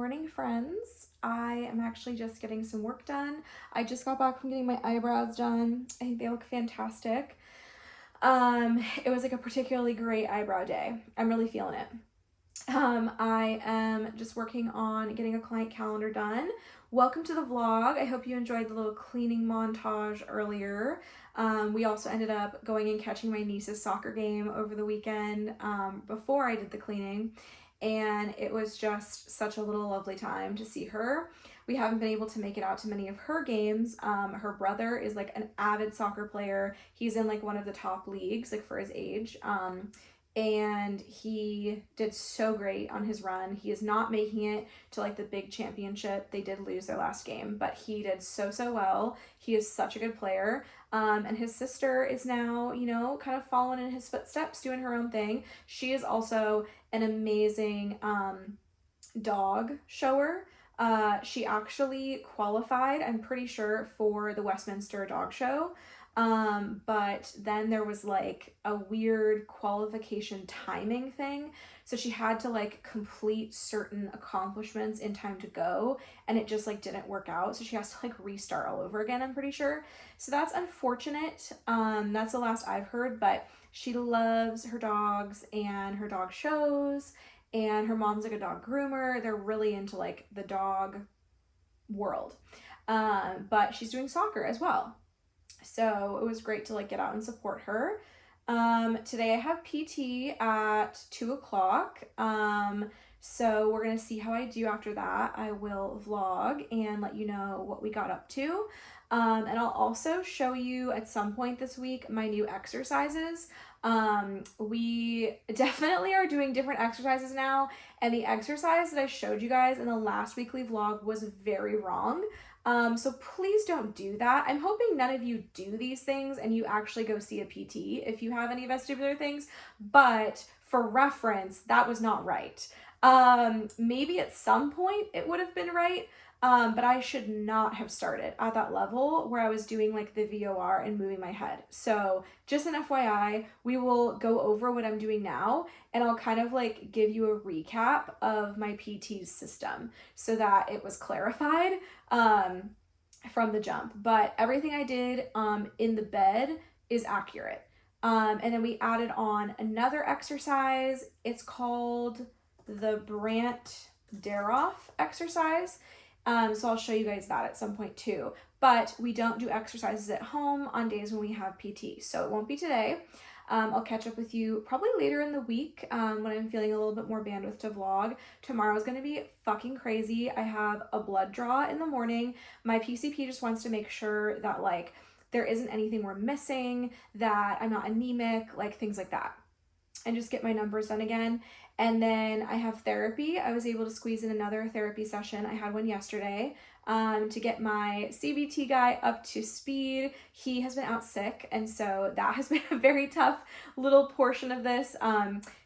morning, friends. I am actually just getting some work done. I just got back from getting my eyebrows done. I think they look fantastic. It was like a particularly great eyebrow day. I'm really feeling it. I am just working on getting a client calendar done. Welcome to the vlog. I hope you enjoyed the little cleaning montage earlier. We also ended up going and catching my niece's soccer game over the weekend before I did the cleaning, and it was just such a little lovely time to see her. We haven't been able to make it out to many of her games. Her brother is like an avid soccer player. He's in like one of the top leagues, like for his age. And he did so great on his run. He is not making it to like the big championship. They did lose their last game, but he did so well. He is such a good player. And his sister is now, kind of following in his footsteps, doing her own thing. She is also an amazing dog shower. She actually qualified, I'm pretty sure, for the Westminster Dog Show. But then there was like a weird qualification timing thing. So she had to like complete certain accomplishments in time to go, and it just like didn't work out. So she has to like restart all over again, I'm pretty sure. So that's unfortunate. That's the last I've heard, but she loves her dogs and her dog shows, and her mom's like a dog groomer. They're really into like the dog world. But she's doing soccer as well. So it was great to like get out and support her. Today I have PT at 2 o'clock. So we're gonna see how I do after that. I will vlog and let you know what we got up to. And I'll also show you at some point this week my new exercises. We definitely are doing different exercises now, and the exercise that I showed you guys in the last weekly vlog was very wrong. So please don't do that. I'm hoping none of you do these things and you actually go see a PT if you have any vestibular things, but for reference, that was not right. Maybe at some point it would have been right, but I should not have started at that level where I was doing like the VOR and moving my head. So just an FYI, we will go over what I'm doing now, and I'll kind of like give you a recap of my PT's system so that it was clarified from the jump. But everything I did in the bed is accurate. And then we added on another exercise. It's called the Brandt Daroff exercise. So I'll show you guys that at some point too. But we don't do exercises at home on days when we have PT, so it won't be today. I'll catch up with you probably later in the week when I'm feeling a little bit more bandwidth to vlog. Tomorrow's gonna be fucking crazy. I have a blood draw in the morning. My PCP just wants to make sure that like there isn't anything we're missing, that I'm not anemic, like things like that, and just get my numbers done again. And then I have therapy. I was able to squeeze in another therapy session. I had one yesterday to get my CBT guy up to speed. He has been out sick, and so that has been a very tough little portion of this.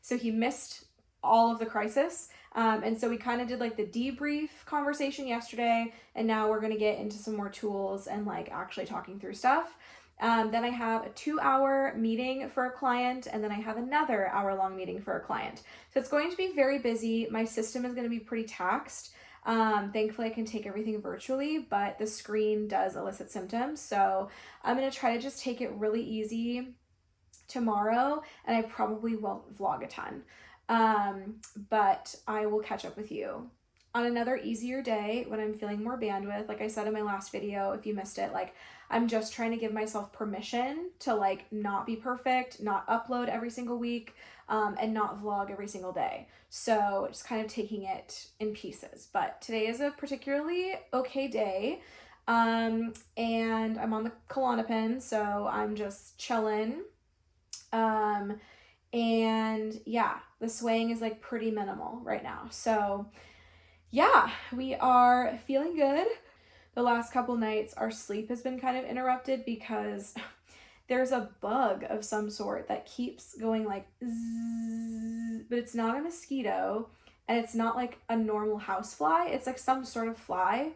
So he missed all of the crisis. And so we kind of did like the debrief conversation yesterday, and now we're gonna get into some more tools and like actually talking through stuff. Then I have a 2-hour meeting for a client, and then I have another hour-long meeting for a client. So it's going to be very busy. My system is going to be pretty taxed. Thankfully, I can take everything virtually, but the screen does elicit symptoms. So I'm going to try to just take it really easy tomorrow, and I probably won't vlog a ton. But I will catch up with you on another easier day when I'm feeling more bandwidth. Like I said in my last video, if you missed it, like I'm just trying to give myself permission to like not be perfect, not upload every single week, and not vlog every single day. So just kind of taking it in pieces. But today is a particularly okay day. And I'm on the Klonopin, so I'm just chilling. And yeah, the swaying is like pretty minimal right now. So yeah, we are feeling good. The last couple nights, our sleep has been kind of interrupted because there's a bug of some sort that keeps going like zzz, but it's not a mosquito, and it's not like a normal housefly. It's like some sort of fly.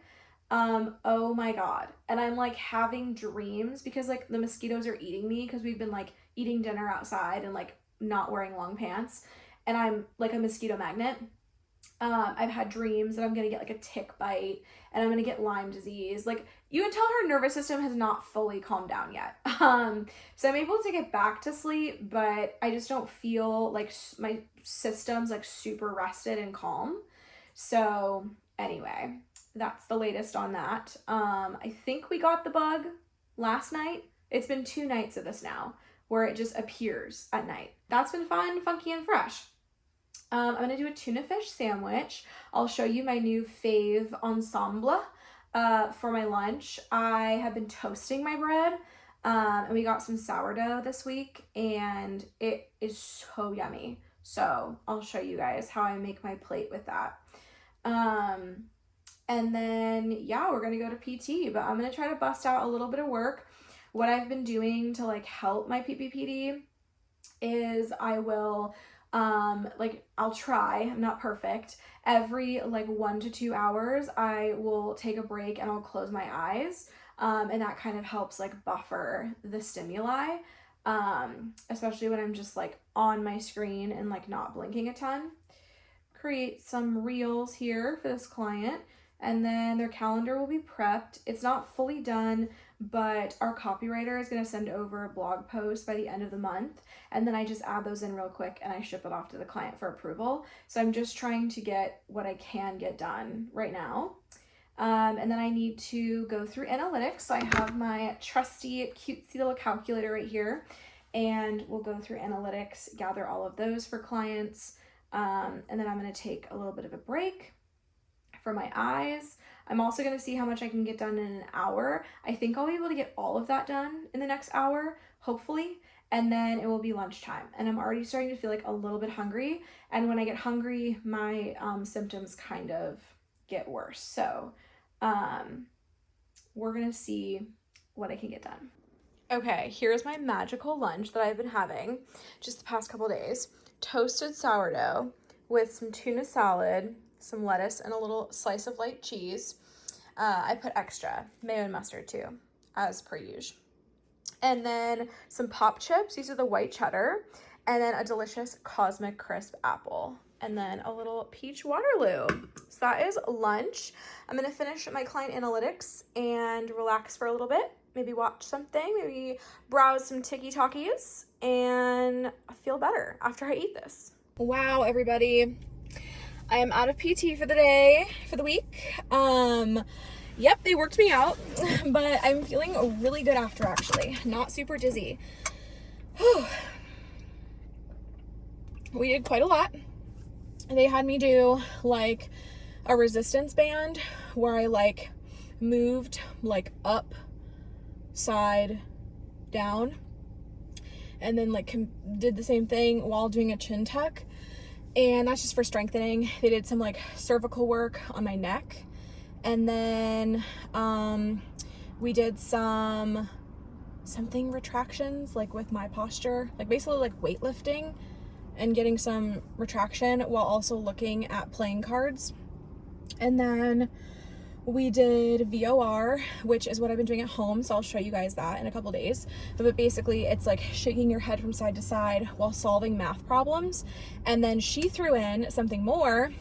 Oh my God. And I'm like having dreams because like the mosquitoes are eating me because we've been like eating dinner outside and like not wearing long pants, and I'm like a mosquito magnet. I've had dreams that I'm gonna get like a tick bite and I'm gonna get Lyme disease. Like, you can tell her nervous system has not fully calmed down yet. So I'm able to get back to sleep, but I just don't feel like my system's like super rested and calm. So anyway, that's the latest on that. I think we got the bug last night. It's been 2 nights of this now where it just appears at night. That's been fun, funky, and fresh. I'm gonna do a tuna fish sandwich. I'll show you my new fave ensemble for my lunch. I have been toasting my bread, and we got some sourdough this week, and it is so yummy. So I'll show you guys how I make my plate with that. And then, yeah, we're gonna go to PT, but I'm gonna try to bust out a little bit of work. What I've been doing to like help my PPPD is I will I'll try, I'm not perfect, every like 1 to 2 hours I will take a break and I'll close my eyes, and that kind of helps like buffer the stimuli, especially when I'm just like on my screen and like not blinking a ton. Create some reels here for this client, and then their calendar will be prepped. It's not fully done, but our copywriter is going to send over a blog post by the end of the month, and then I just add those in real quick and I ship it off to the client for approval. So I'm just trying to get what I can get done right now. And then I need to go through analytics. So I have my trusty cutesy little calculator right here, and we'll go through analytics, gather all of those for clients. And then I'm going to take a little bit of a break for my eyes. I'm also going to see how much I can get done in an hour. I think I'll be able to get all of that done in the next hour, hopefully, and then it will be lunchtime. And I'm already starting to feel like a little bit hungry, and when I get hungry, my symptoms kind of get worse. So we're going to see what I can get done. Okay, here's my magical lunch that I've been having just the past couple days. Toasted sourdough with some tuna salad, some lettuce, and a little slice of light cheese. I put extra mayo and mustard too, as per usual. And then some pop chips. These are the white cheddar. And then a delicious Cosmic Crisp apple. And then a little peach Waterloo. So that is lunch. I'm going to finish my client analytics and relax for a little bit. Maybe watch something, maybe browse some TikTokies, and feel better after I eat this. Wow, everybody. I am out of PT for the day, for the week. Yep, they worked me out, but I'm feeling really good after, actually. Not super dizzy. Whew. We did quite a lot. They had me do like a resistance band where I like moved like up, side, down, and then like did the same thing while doing a chin tuck, and that's just for strengthening. They did some like cervical work on my neck, and then we did something retractions like with my posture, like basically like weightlifting and getting some retraction while also looking at playing cards. And then we did VOR, which is what I've been doing at home, so I'll show you guys that in a couple days. But basically, it's like shaking your head from side to side while solving math problems. And then she threw in something more,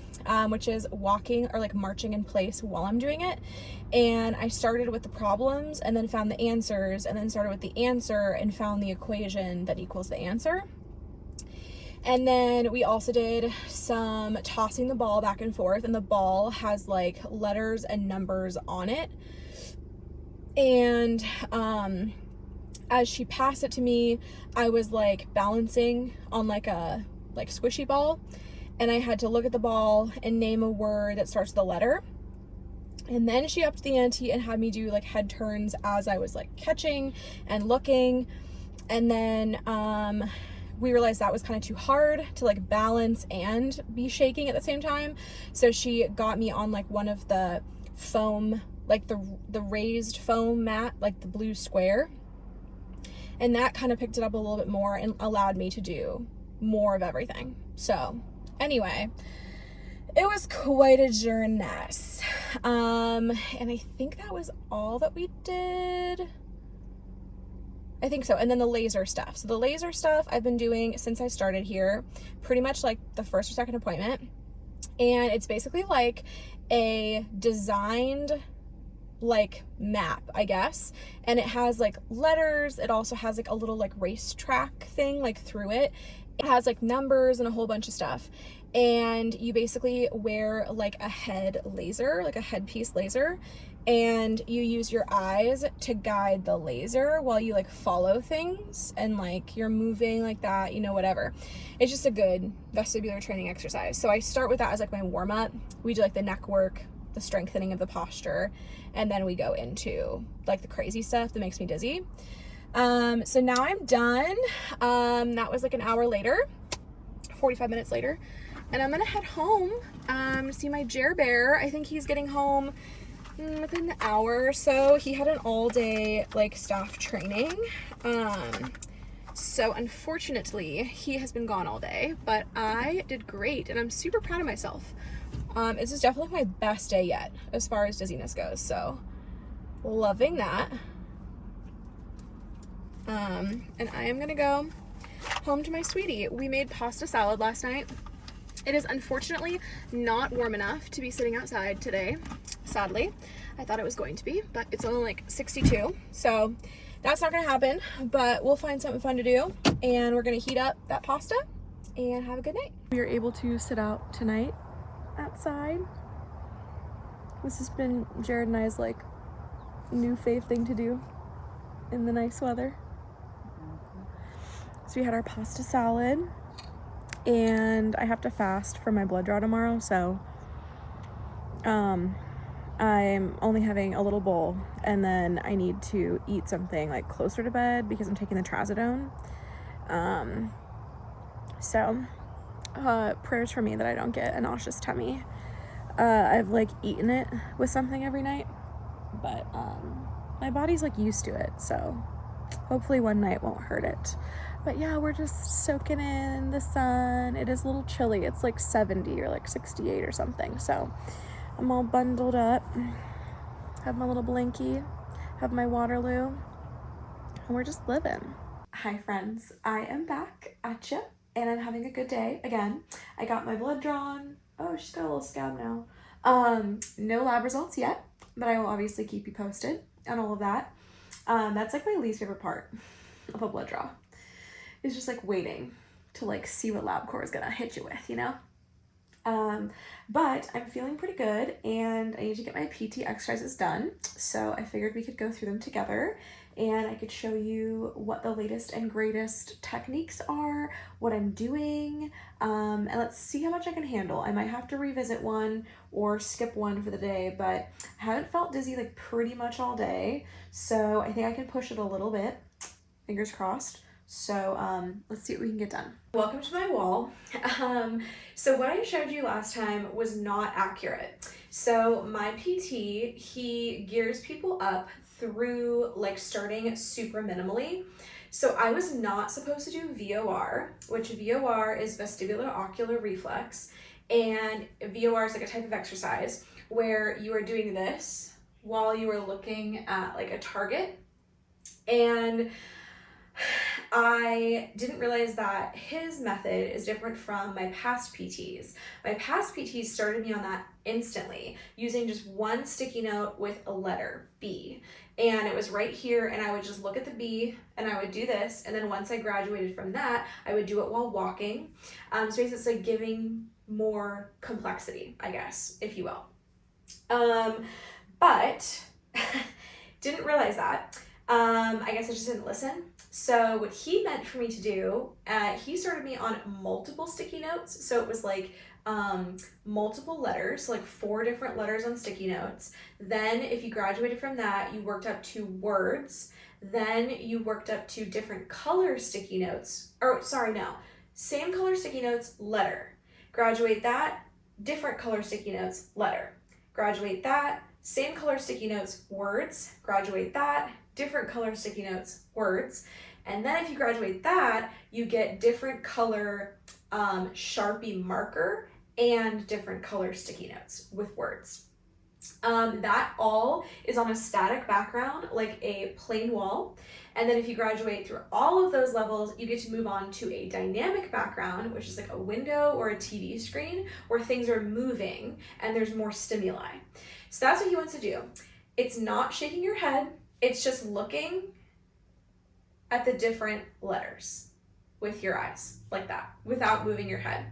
which is walking or like marching in place while I'm doing it. And I started with the problems and then found the answers, and then started with the answer and found the equation that equals the answer. And then we also did some tossing the ball back and forth, and the ball has like letters and numbers on it. And as she passed it to me, I was like balancing on like a squishy ball, and I had to look at the ball and name a word that starts with a letter. And then she upped the ante and had me do like head turns as I was like catching and looking. And then we realized that was kind of too hard to like balance and be shaking at the same time. So she got me on like one of the foam, like the raised foam mat, like the blue square. And that kind of picked it up a little bit more and allowed me to do more of everything. So anyway, it was quite a journey. And I think that was all that we did. I think so. And then the laser stuff. So the laser stuff I've been doing since I started here, pretty much like the first or second appointment. And it's basically like a designed like map, I guess, and it has like letters. It also has like a little like racetrack thing like through it. It has like numbers and a whole bunch of stuff, and you basically wear like a head laser, like a headpiece laser, and you use your eyes to guide the laser while you like follow things, and like you're moving like that, you know, whatever. It's just a good vestibular training exercise. So I start with that as like my warm-up. We do like the neck work, the strengthening of the posture, and then we go into like the crazy stuff that makes me dizzy. So now I'm done. That was like an hour later, 45 minutes later, and I'm gonna head home to see my Jer Bear. I think he's getting home within an hour or so. He had an all day like staff training. So unfortunately he has been gone all day, but I did great and I'm super proud of myself. This is definitely my best day yet as far as dizziness goes, so loving that. And I am gonna go home to my sweetie. We made pasta salad last night. It is unfortunately not warm enough to be sitting outside today, sadly. I thought it was going to be, but it's only like 62, so that's not gonna happen, but we'll find something fun to do, and we're gonna heat up that pasta and have a good night. We are able to sit out tonight outside. This has been Jared and I's like new fave thing to do in the nice weather. So we had our pasta salad, and I have to fast for my blood draw tomorrow, so I'm only having a little bowl, and then I need to eat something like closer to bed because I'm taking the trazodone. So prayers for me that I don't get a nauseous tummy. I've like eaten it with something every night, but my body's like used to it, so hopefully one night won't hurt it. But yeah, we're just soaking in the sun. It is a little chilly. It's like 70 or like 68 or something, so I'm all bundled up, have my little blankie, have my Waterloo, and we're just living. Hi friends, I am back at you, and I'm having a good day again. I got my blood drawn. Oh, she's got a little scab now. No lab results yet, but I will obviously keep you posted on all of that. That's like my least favorite part of a blood draw. It's just like waiting to like see what LabCorp is gonna hit you with, you know? But I'm feeling pretty good, and I need to get my PT exercises done. So I figured we could go through them together, and I could show you what the latest and greatest techniques are, what I'm doing, and let's see how much I can handle. I might have to revisit one or skip one for the day, but I haven't felt dizzy like pretty much all day. So I think I can push it a little bit, fingers crossed. So let's see what we can get done. Welcome to my wall. So what I showed you last time was not accurate. So my PT, he gears people up through like starting super minimally. So I was not supposed to do VOR, which VOR is vestibular ocular reflex. And VOR is like a type of exercise where you are doing this while you are looking at like a target. And I didn't realize that his method is different from my past PTs. My past PTs started me on that instantly using just one sticky note with a letter B. And it was right here, and I would just look at the B and I would do this. And then once I graduated from that, I would do it while walking. So it's like giving more complexity, I guess, if you will. But didn't realize that. I guess I just didn't listen. So what he meant for me to do, he started me on multiple sticky notes. So it was like multiple letters, like 4 different letters on sticky notes. Then if you graduated from that, you worked up to words. Then you worked up to different color sticky notes. Or sorry, no. Same color sticky notes, letter. Graduate that, different color sticky notes, letter. Graduate that, same color sticky notes, words. Graduate that, different color sticky notes, words. And then if you graduate that, you get different color Sharpie marker and different color sticky notes with words. That all is on a static background, like a plain wall. And then if you graduate through all of those levels, you get to move on to a dynamic background, which is like a window or a TV screen where things are moving and there's more stimuli. So that's what he wants to do. It's not shaking your head, it's just looking at the different letters with your eyes, like that, without moving your head.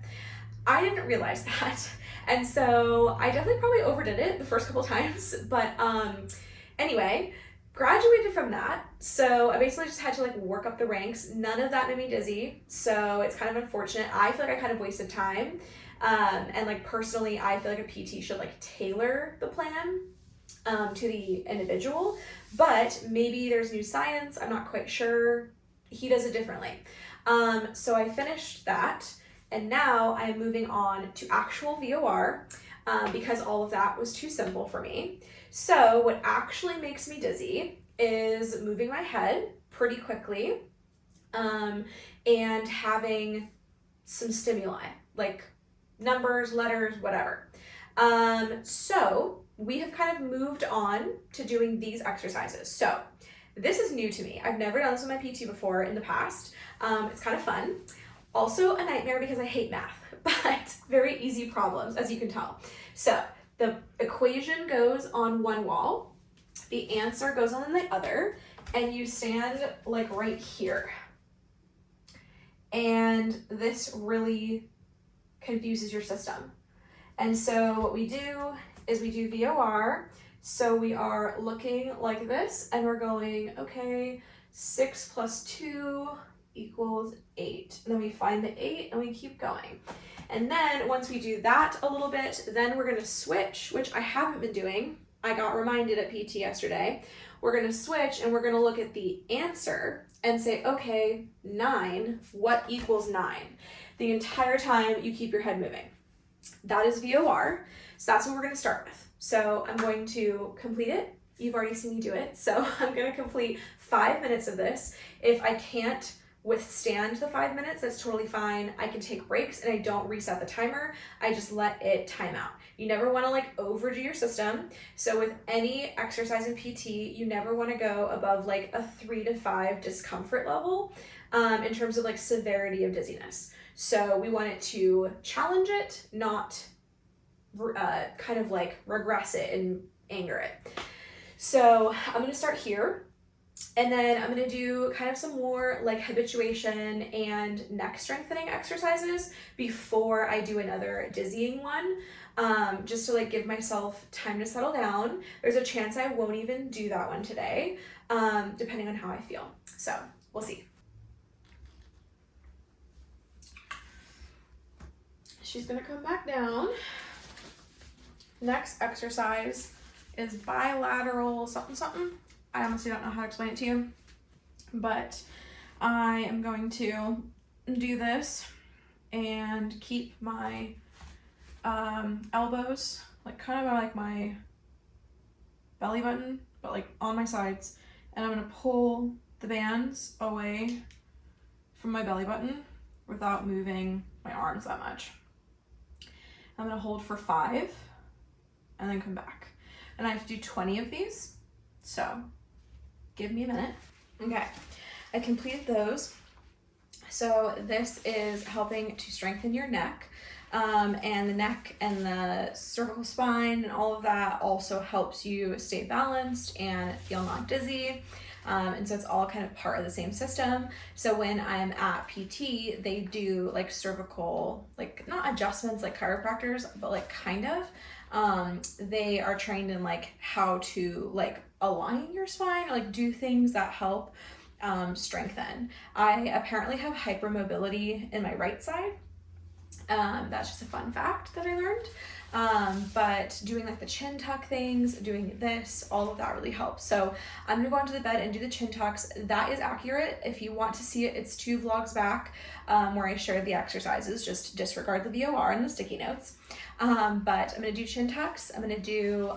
I didn't realize that. And so I definitely probably overdid it the first couple times, but anyway, graduated from that. So I basically just had to like work up the ranks. None of that made me dizzy. So it's kind of unfortunate. I feel like I kind of wasted time. And like personally, I feel like a PT should like tailor the plan to the individual, but maybe there's new science. I'm not quite sure. He does it differently. So I finished that. And now I'm moving on to actual VOR because all of that was too simple for me. So what actually makes me dizzy is moving my head pretty quickly and having some stimuli, like numbers, letters, whatever. So we have kind of moved on to doing these exercises. So this is new to me. I've never done this with my PT before in the past. It's kind of fun. Also a nightmare because I hate math, but very easy problems, as you can tell. So the equation goes on one wall, the answer goes on the other, and you stand like right here. And this really confuses your system. And so what we do is we do VOR. So we are looking like this and we're going, okay, 6 plus 2 equals 8. And then we find the 8 and we keep going. And then once we do that a little bit, then we're gonna switch, which I haven't been doing. I got reminded at PT yesterday. We're gonna switch and we're gonna look at the answer and say, okay, 9, what equals 9? The entire time you keep your head moving. That is VOR. So that's what we're gonna start with. So I'm going to complete it. You've already seen me do it. So I'm gonna complete 5 minutes of this. If I can't withstand the 5 minutes, that's totally fine. I can take breaks and I don't reset the timer. I just let it time out. You never want to like overdo your system. So with any exercise in PT, you never want to go above like a 3 to 5 discomfort level in terms of like severity of dizziness. So we want it to challenge it, not kind of like regress it and anger it. So I'm going to start here. And then I'm gonna do kind of some more like habituation and neck strengthening exercises before I do another dizzying one, just to like give myself time to settle down. There's a chance I won't even do that one today, depending on how I feel. So we'll see. She's gonna come back down. Next exercise is bilateral something something. I honestly don't know how to explain it to you, but I am going to do this and keep my elbows like kind of like my belly button, but like on my sides, and I'm gonna pull the bands away from my belly button without moving my arms that much. I'm gonna hold for 5 and then come back. And I have to do 20 of these, so give me a minute. Okay, I completed those. So this is helping to strengthen your neck, and the neck and the cervical spine and all of that also helps you stay balanced and feel not dizzy. And so it's all kind of part of the same system. So when I'm at PT, they do like cervical, like not adjustments like chiropractors, but like kind of. They are trained in like how to like align your spine, or like do things that help strengthen. I apparently have hypermobility in my right side. That's just a fun fact that I learned. But doing like the chin tuck things, doing this, all of that really helps. So I'm gonna go onto the bed and do the chin tucks. That is accurate. If you want to see it, it's 2 vlogs back where I shared the exercises. Just disregard the VOR and the sticky notes. But I'm gonna do chin tucks. I'm gonna do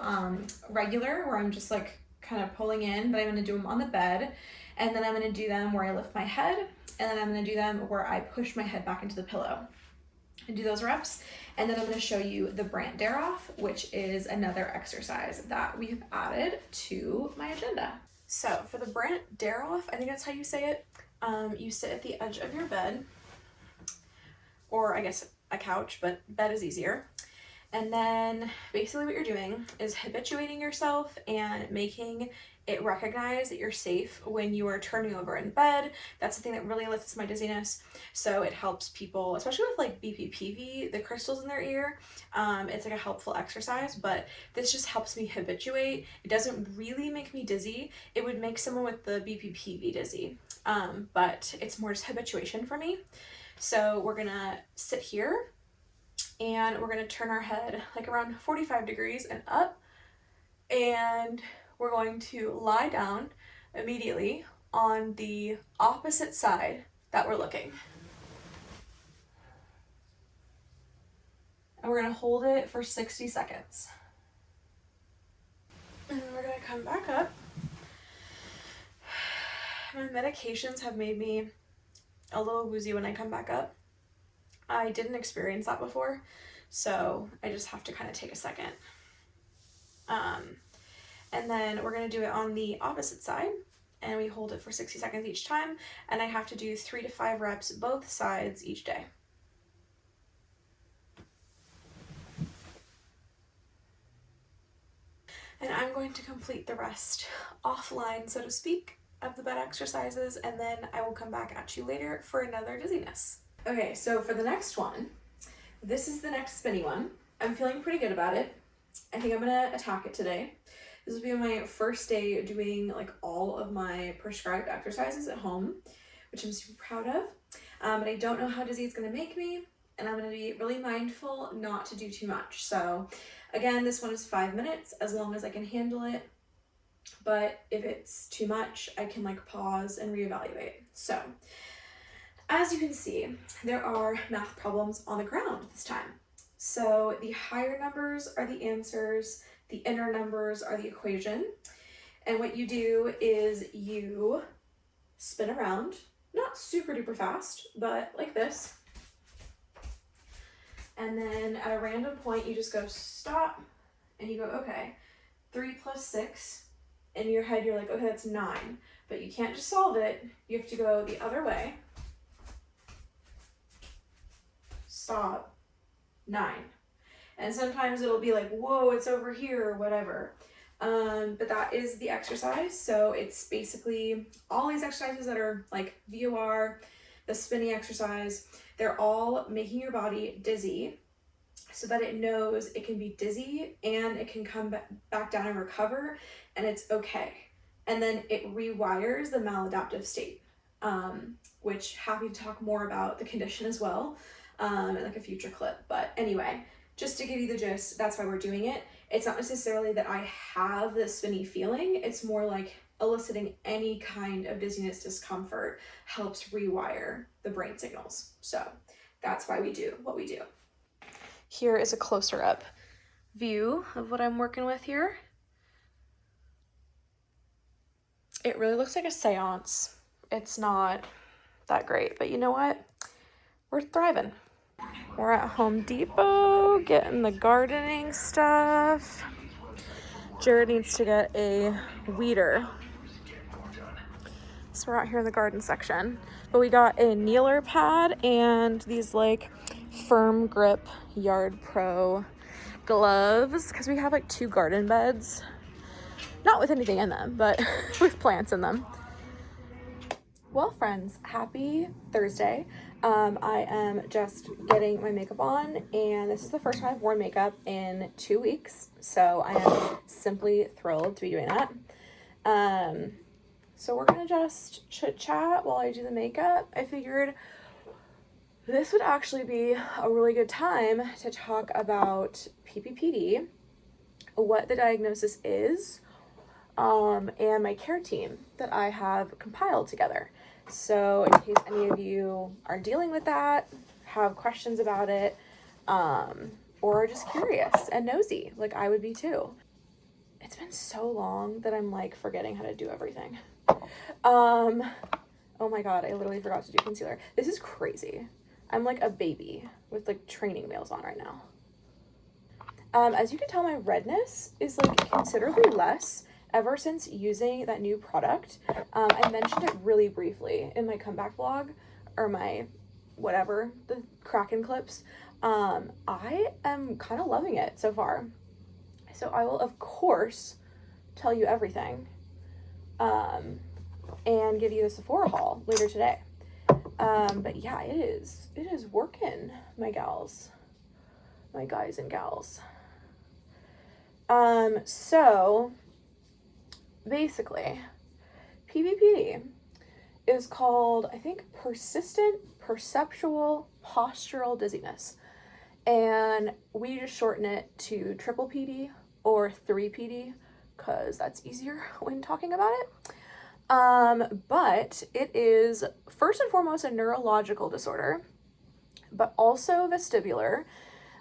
regular, where I'm just like kind of pulling in, but I'm gonna do them on the bed. And then I'm gonna do them where I lift my head, and then I'm gonna do them where I push my head back into the pillow. and do those reps. And then I'm gonna show you the Brant Dare Off, which is another exercise that we have added to my agenda. So for the Brant Dare Off, I think that's how you say it. You sit at the edge of your bed, or I guess a couch, but bed is easier. And then basically what you're doing is habituating yourself and making it recognize that you're safe when you are turning over in bed. That's the thing that really lifts my dizziness. So it helps people, especially with like BPPV, the crystals in their ear. It's like a helpful exercise, but this just helps me habituate. It doesn't really make me dizzy. It would make someone with the BPPV dizzy, but it's more just habituation for me. So we're gonna sit here and we're gonna turn our head like around 45 degrees and up, and we're going to lie down immediately on the opposite side that we're looking. And we're gonna hold it for 60 seconds. And we're gonna come back up. My medications have made me a little woozy when I come back up. I didn't experience that before, so I just have to kind of take a second. And then we're gonna do it on the opposite side, and we hold it for 60 seconds each time, and I have to do 3 to 5 reps both sides each day. And I'm going to complete the rest offline, so to speak, of the bed exercises, and then I will come back at you later for another dizziness. Okay, so for the next one, this is the next spinny one. I'm feeling pretty good about it. I think I'm gonna attack it today. This will be my first day doing like all of my prescribed exercises at home, which I'm super proud of. But I don't know how dizzy it's gonna make me, and I'm gonna be really mindful not to do too much. So again, this one is 5 minutes, as long as I can handle it. But if it's too much, I can like pause and reevaluate. So as you can see, there are math problems on the ground this time. So the higher numbers are the answers, the inner numbers are the equation. And what you do is you spin around, not super duper fast, but like this. And then at a random point, you just go stop, and you go, okay, 3 plus 6. In your head, you're like, okay, that's 9. But you can't just solve it. You have to go the other way. Stop, 9. And sometimes it'll be like, whoa, it's over here or whatever. But that is the exercise. So it's basically all these exercises that are like VOR, the spinning exercise, they're all making your body dizzy so that it knows it can be dizzy and it can come back down and recover, and it's okay. And then it rewires the maladaptive state, which happy to talk more about the condition as well in like a future clip. But anyway, just to give you the gist, that's why we're doing it. It's not necessarily that I have the spinny feeling, it's more like eliciting any kind of dizziness, discomfort helps rewire the brain signals. So that's why we do what we do. Here is a closer up view of what I'm working with here. It really looks like a seance. It's not that great, but you know what? We're thriving. We're at Home Depot getting the gardening stuff. Jared needs to get a weeder. So we're out here in the garden section. But we got a kneeler pad and these like firm grip Yard Pro gloves because we have like 2 garden beds. Not with anything in them, but with plants in them. Well, friends, happy Thursday. I am just getting my makeup on, and this is the first time I've worn makeup in 2 weeks, so I am simply thrilled to be doing that. So we're gonna just chit chat while I do the makeup. I figured this would actually be a really good time to talk about PPPD, what the diagnosis is, and my care team that I have compiled together. So in case any of you are dealing with that, have questions about it, or are just curious and nosy, like I would be too. It's been so long that I'm like forgetting how to do everything. Oh my god, I literally forgot to do concealer. This is crazy. I'm like a baby with like training wheels on right now. As you can tell, my redness is like considerably less ever since using that new product. I mentioned it really briefly in my comeback vlog, or my whatever, the Kraken clips. I am kind of loving it so far. So I will, of course, tell you everything, and give you the Sephora haul later today. But yeah, it is working, my gals, my guys and gals. So basically, PPPD is called, I think, persistent perceptual postural dizziness. And we just shorten it to triple PD or 3PD because that's easier when talking about it. But it is first and foremost a neurological disorder, but also vestibular.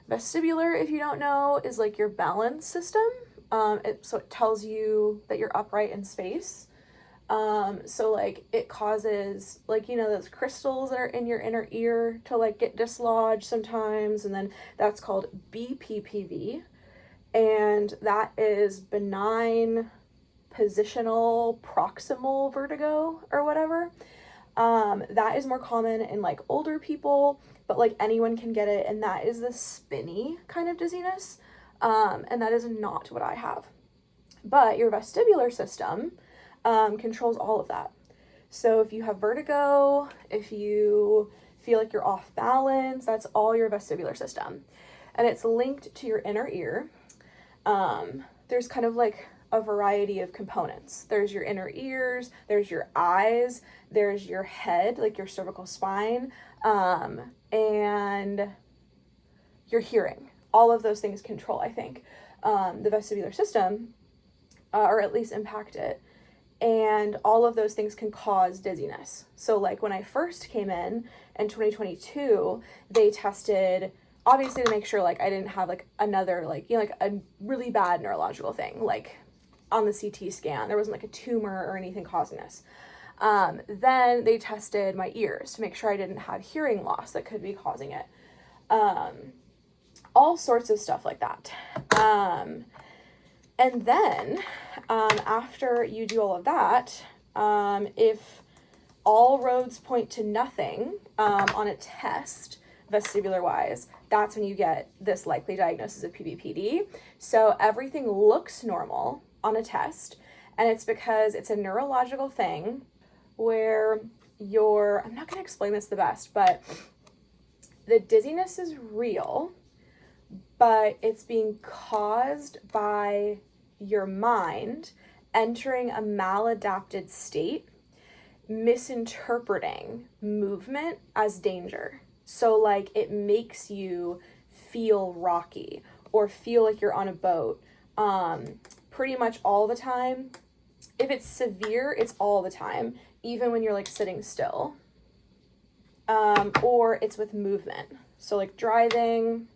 Vestibular, if you don't know, is like your balance system. So it tells you that you're upright in space. So like it causes, like, you know, those crystals that are in your inner ear to like get dislodged sometimes, and then that's called BPPV, and that is benign positional proximal vertigo or whatever. That is more common in like older people, but like anyone can get it, and that is the spinny kind of dizziness. And that is not what I have. But your vestibular system controls all of that. So if you have vertigo, if you feel like you're off balance, that's all your vestibular system. And it's linked to your inner ear. There's kind of like a variety of components. There's your inner ears, there's your eyes, there's your head, like your cervical spine, and your hearing. All of those things control, I think, the vestibular system, or at least impact it. And all of those things can cause dizziness. So like when I first came in 2022, they tested, obviously to make sure like I didn't have like another, like, you know, like a really bad neurological thing, like on the CT scan, there wasn't like a tumor or anything causing this. Then they tested my ears to make sure I didn't have hearing loss that could be causing it. All sorts of stuff like that. And then after you do all of that, if all roads point to nothing on a test, vestibular wise, that's when you get this likely diagnosis of PPPD. So everything looks normal on a test, and it's because it's a neurological thing where I'm not going to explain this the best, but the dizziness is real, but it's being caused by your mind entering a maladapted state, misinterpreting movement as danger. So like it makes you feel rocky or feel like you're on a boat pretty much all the time. If it's severe, it's all the time, even when you're like sitting still. Or it's with movement. So like driving,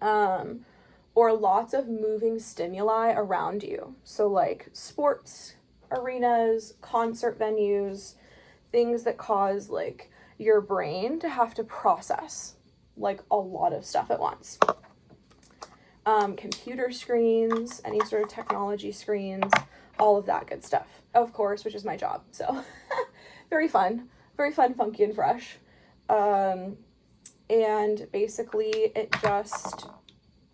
or lots of moving stimuli around you. So like sports arenas, concert venues, things that cause like your brain to have to process like a lot of stuff at once. Computer screens, any sort of technology screens, all of that good stuff, of course, which is my job. So very fun, funky and fresh. And basically it just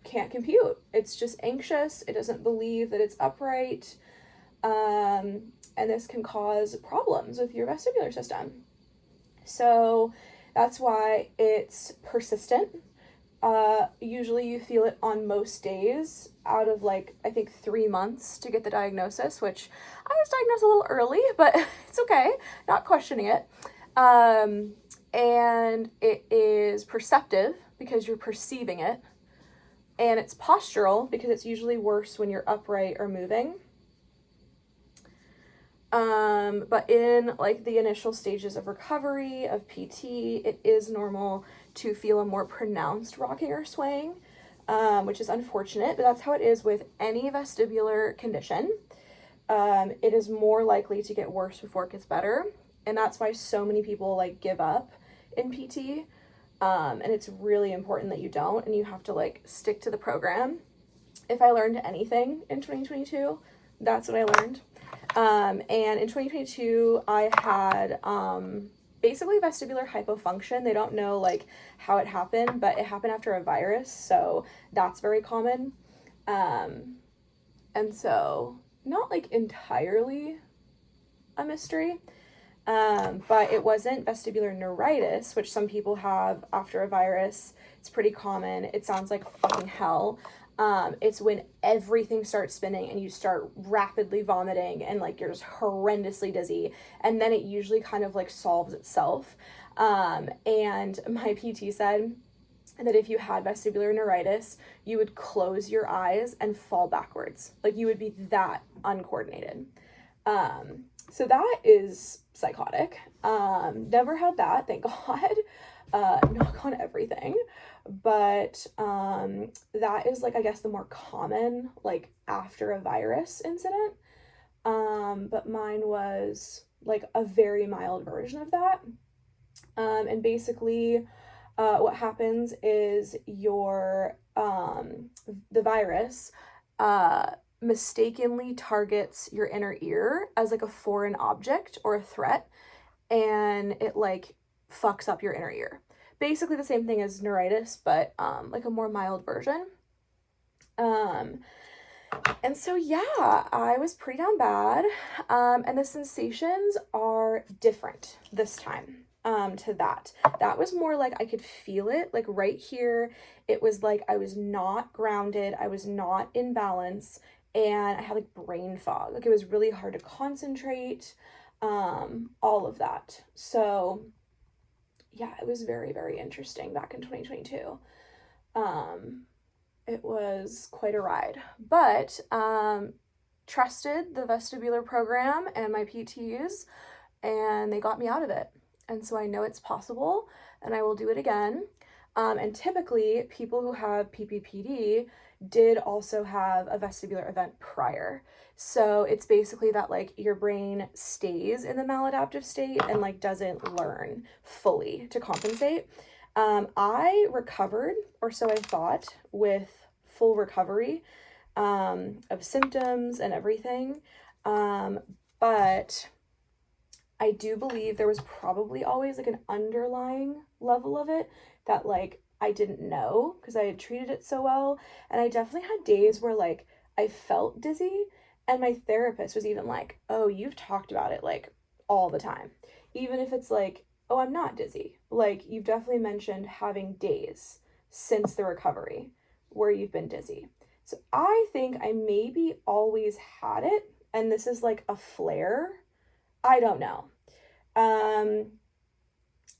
can't compute. It's just anxious. It doesn't believe that it's upright. And this can cause problems with your vestibular system. So that's why it's persistent. Usually you feel it on most days out of like, I think 3 months to get the diagnosis, which I was diagnosed a little early, but it's okay. Not questioning it. And it is perceptive because you're perceiving it. And it's postural because it's usually worse when you're upright or moving. But in like the initial stages of recovery of PT, it is normal to feel a more pronounced rocking or swaying, which is unfortunate, but that's how it is with any vestibular condition. It is more likely to get worse before it gets better. And that's why so many people like give up in PT. And it's really important that you don't, and you have to like stick to the program. If I learned anything in 2022, that's what I learned. And in 2022, I had basically vestibular hypofunction. They don't know like how it happened, but it happened after a virus, so that's very common. And so not like entirely a mystery, but it wasn't vestibular neuritis, which some people have after a virus. It's pretty common. It sounds like fucking hell. It's when everything starts spinning and you start rapidly vomiting and like you're just horrendously dizzy, and then it usually kind of like solves itself. And my PT said that if you had vestibular neuritis, you would close your eyes and fall backwards. Like you would be that uncoordinated. So that is psychotic. Never had that, thank God. Knock on everything. But that is like, I guess, the more common like after a virus incident. But mine was like a very mild version of that. And basically what happens is your the virus mistakenly targets your inner ear as like a foreign object or a threat, and it like fucks up your inner ear. Basically the same thing as neuritis, but like a more mild version. And so yeah, I was pretty down bad. And the sensations are different this time to that. That was more like I could feel it, like right here. It was like I was not grounded, I was not in balance, and I had like brain fog. Like it was really hard to concentrate, all of that. So yeah, it was very, very interesting back in 2022. It was quite a ride, but trusted the vestibular program and my PTs, and they got me out of it. And so I know it's possible, and I will do it again. And typically, people who have PPPD did also have a vestibular event prior. So it's basically that like your brain stays in the maladaptive state and like doesn't learn fully to compensate. I recovered, or so I thought, with full recovery of symptoms and everything. But I do believe there was probably always like an underlying level of it that like I didn't know because I had treated it so well. And I definitely had days where like I felt dizzy, and my therapist was even like, oh, you've talked about it like all the time. Even if it's like, oh, I'm not dizzy. Like you've definitely mentioned having days since the recovery where you've been dizzy. So I think I maybe always had it, and this is like a flare. I don't know.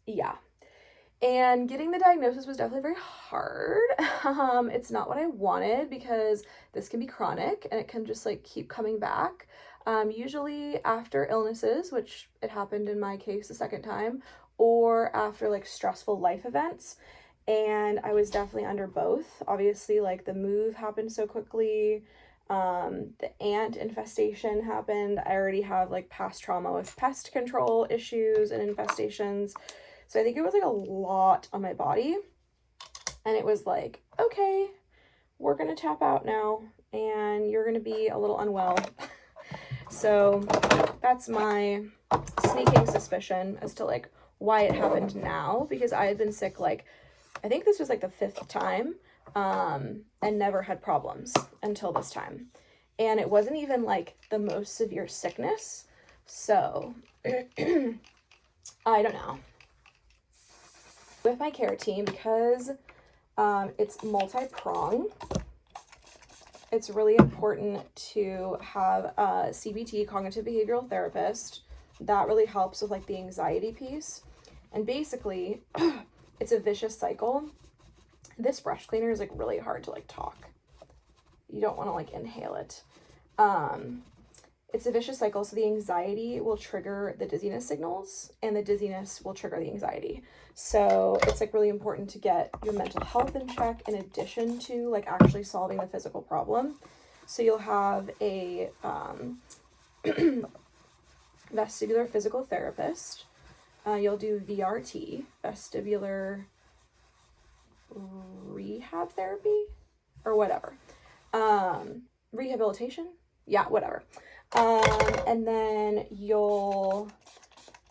Yeah. And getting the diagnosis was definitely very hard. It's not what I wanted because this can be chronic and it can just like keep coming back. Usually after illnesses, which it happened in my case the second time, or after like stressful life events. And I was definitely under both. Obviously, like the move happened so quickly. The ant infestation happened. I already have like past trauma with pest control issues and infestations. So I think it was like a lot on my body. And it was like, okay, we're going to tap out now and you're going to be a little unwell. So that's my sneaking suspicion as to like why it happened now, because I had been sick like, I think this was like the 5th time, and never had problems until this time. And it wasn't even like the most severe sickness. So I don't know. With my care team, because it's multi-prong, it's really important to have a CBT, cognitive behavioral therapist. That really helps with like the anxiety piece. And basically, it's a vicious cycle. This brush cleaner is like really hard to like talk. You don't want to like inhale it. It's a vicious cycle. So the anxiety will trigger the dizziness signals, and the dizziness will trigger the anxiety. So it's like really important to get your mental health in check in addition to like actually solving the physical problem. So you'll have a vestibular physical therapist. You'll do VRT, vestibular rehab therapy or whatever. Rehabilitation? Yeah, whatever. And then you'll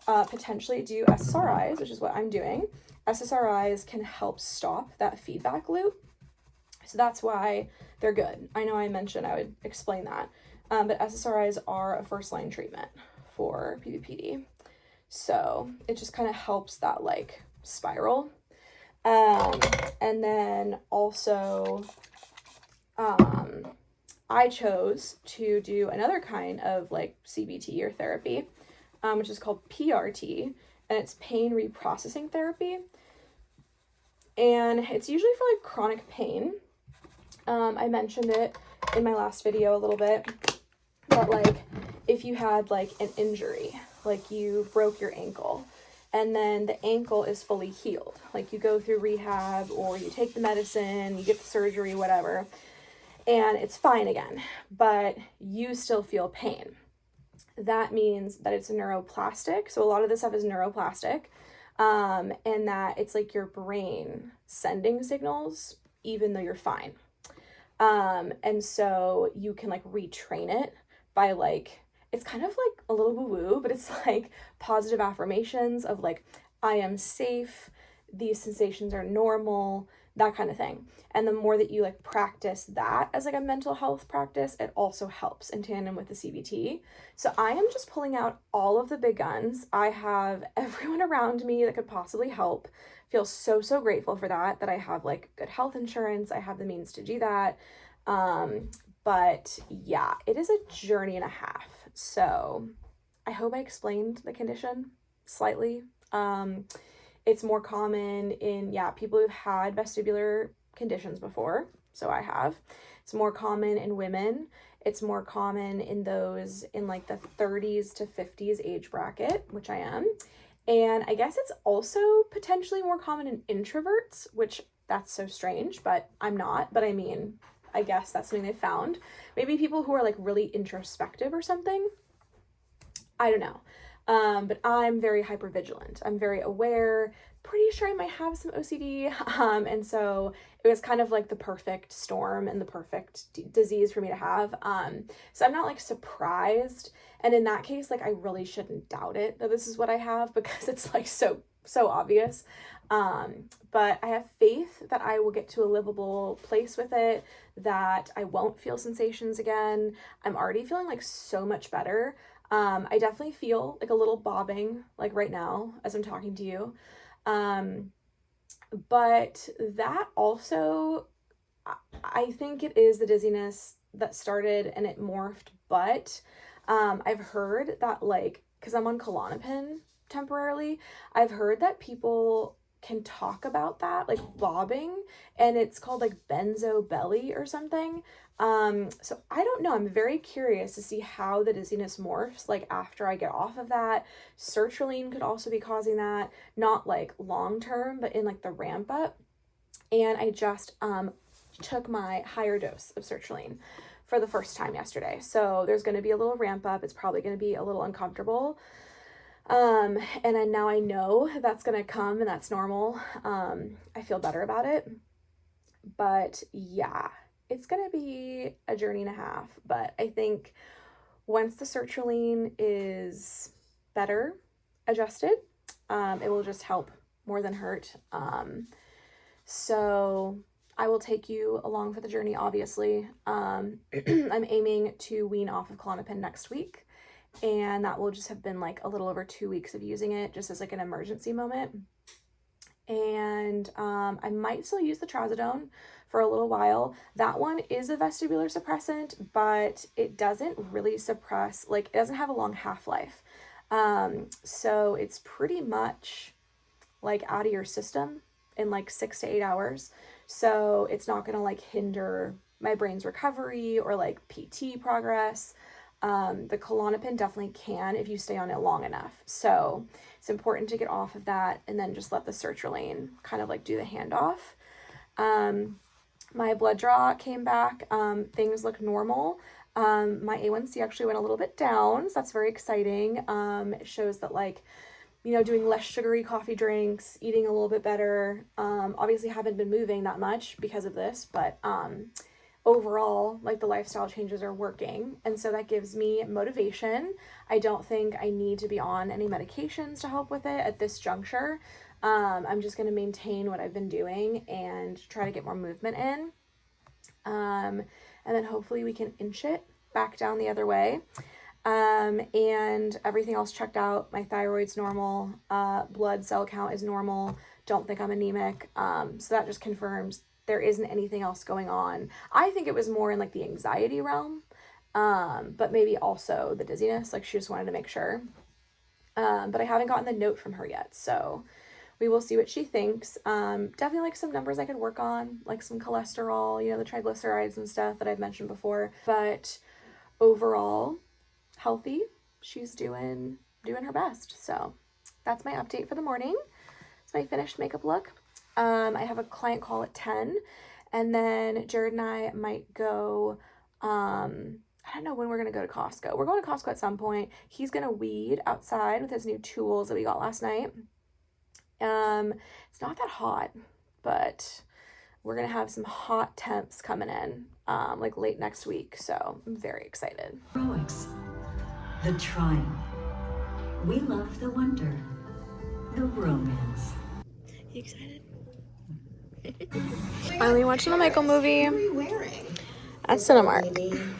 potentially do SSRIs, which is what I'm doing. SSRIs can help stop that feedback loop. So that's why they're good. I know I mentioned I would explain that. But SSRIs are a first-line treatment for PPPD. So it just kind of helps that like spiral. And then also, I chose to do another kind of like CBT or therapy, which is called PRT, and it's pain reprocessing therapy. And it's usually for like chronic pain. I mentioned it in my last video a little bit, but like if you had like an injury, like you broke your ankle, and then the ankle is fully healed, like you go through rehab or you take the medicine, you get the surgery, whatever, and it's fine again, but you still feel pain. That means that it's neuroplastic. So a lot of this stuff is neuroplastic, and that it's like your brain sending signals even though you're fine. And so you can like retrain it by like, it's kind of like a little woo-woo, but it's like positive affirmations of like, I am safe, these sensations are normal, that kind of thing. And the more that you like practice that as like a mental health practice, it also helps in tandem with the CBT. So I am just pulling out all of the big guns. I have everyone around me that could possibly help. Feel so, so grateful for that I have like good health insurance. I have the means to do that. But yeah, it is a journey and a half. So I hope I explained the condition slightly. It's more common in, people who've had vestibular conditions before. So I have. It's more common in women. It's more common in those in like the 30s to 50s age bracket, which I am. And I guess it's also potentially more common in introverts, which that's so strange, but I'm not. But I mean, I guess that's something they found. Maybe people who are like really introspective or something. I don't know. But I'm very hypervigilant. I'm very aware, pretty sure I might have some OCD. And so it was kind of like the perfect storm and the perfect disease for me to have. So I'm not like surprised. And in that case, like I really shouldn't doubt it that this is what I have because it's like so obvious. But I have faith that I will get to a livable place with it, that I won't feel sensations again. I'm already feeling like so much better. I definitely feel like a little bobbing like right now as I'm talking to you. But that also, I think it is the dizziness that started and it morphed. But I've heard that like, because I'm on Klonopin temporarily, I've heard that people can talk about that, like bobbing, and it's called like benzo belly or something. So I don't know. I'm very curious to see how the dizziness morphs, like after I get off of that. Sertraline could also be causing that, not like long term, but in like the ramp up. And I just took my higher dose of sertraline for the first time yesterday. So there's going to be a little ramp up. It's probably going to be a little uncomfortable. And then now I know that's going to come and that's normal. I feel better about it. But yeah, it's going to be a journey and a half. But I think once the sertraline is better adjusted, it will just help more than hurt. So I will take you along for the journey, obviously. I'm aiming to wean off of Klonopin next week. And that will just have been like a little over 2 weeks of using it just as like an emergency moment. And I might still use the trazodone for a little while. That one is a vestibular suppressant, but it doesn't really suppress, like it doesn't have a long half-life. So it's pretty much like out of your system in like 6 to 8 hours. So it's not gonna like hinder my brain's recovery or like PT progress. The Klonopin definitely can if you stay on it long enough. So it's important to get off of that and then just let the sertraline kind of like do the handoff. My blood draw came back. Things look normal. My A1C actually went a little bit down, so that's very exciting. It shows that like you know, doing less sugary coffee drinks, eating a little bit better. Obviously haven't been moving that much because of this, but overall, like, the lifestyle changes are working, and so that gives me motivation. I don't think I need to be on any medications to help with it at this juncture. I'm just going to maintain what I've been doing and try to get more movement in. And then hopefully we can inch it back down the other way. And everything else checked out. My thyroid's normal. Blood cell count is normal. Don't think I'm anemic. So that just confirms there isn't anything else going on. I think it was more in like the anxiety realm, but maybe also the dizziness. Like, she just wanted to make sure. But I haven't gotten the note from her yet, so we will see what she thinks. Definitely like some numbers I could work on, like some cholesterol, you know, the triglycerides and stuff that I've mentioned before. But overall, healthy. She's doing her best. So that's my update for the morning. It's my finished makeup look. I have a client call at 10, and then Jared and I might go, I don't know when we're going to go to Costco. We're going to Costco at some point. He's going to weed outside with his new tools that we got last night. It's not that hot, but we're going to have some hot temps coming in, like late next week. So I'm very excited. Heroics, the triumph. We love the wonder, the romance. You excited? Finally watching a Michael movie at Cinemark.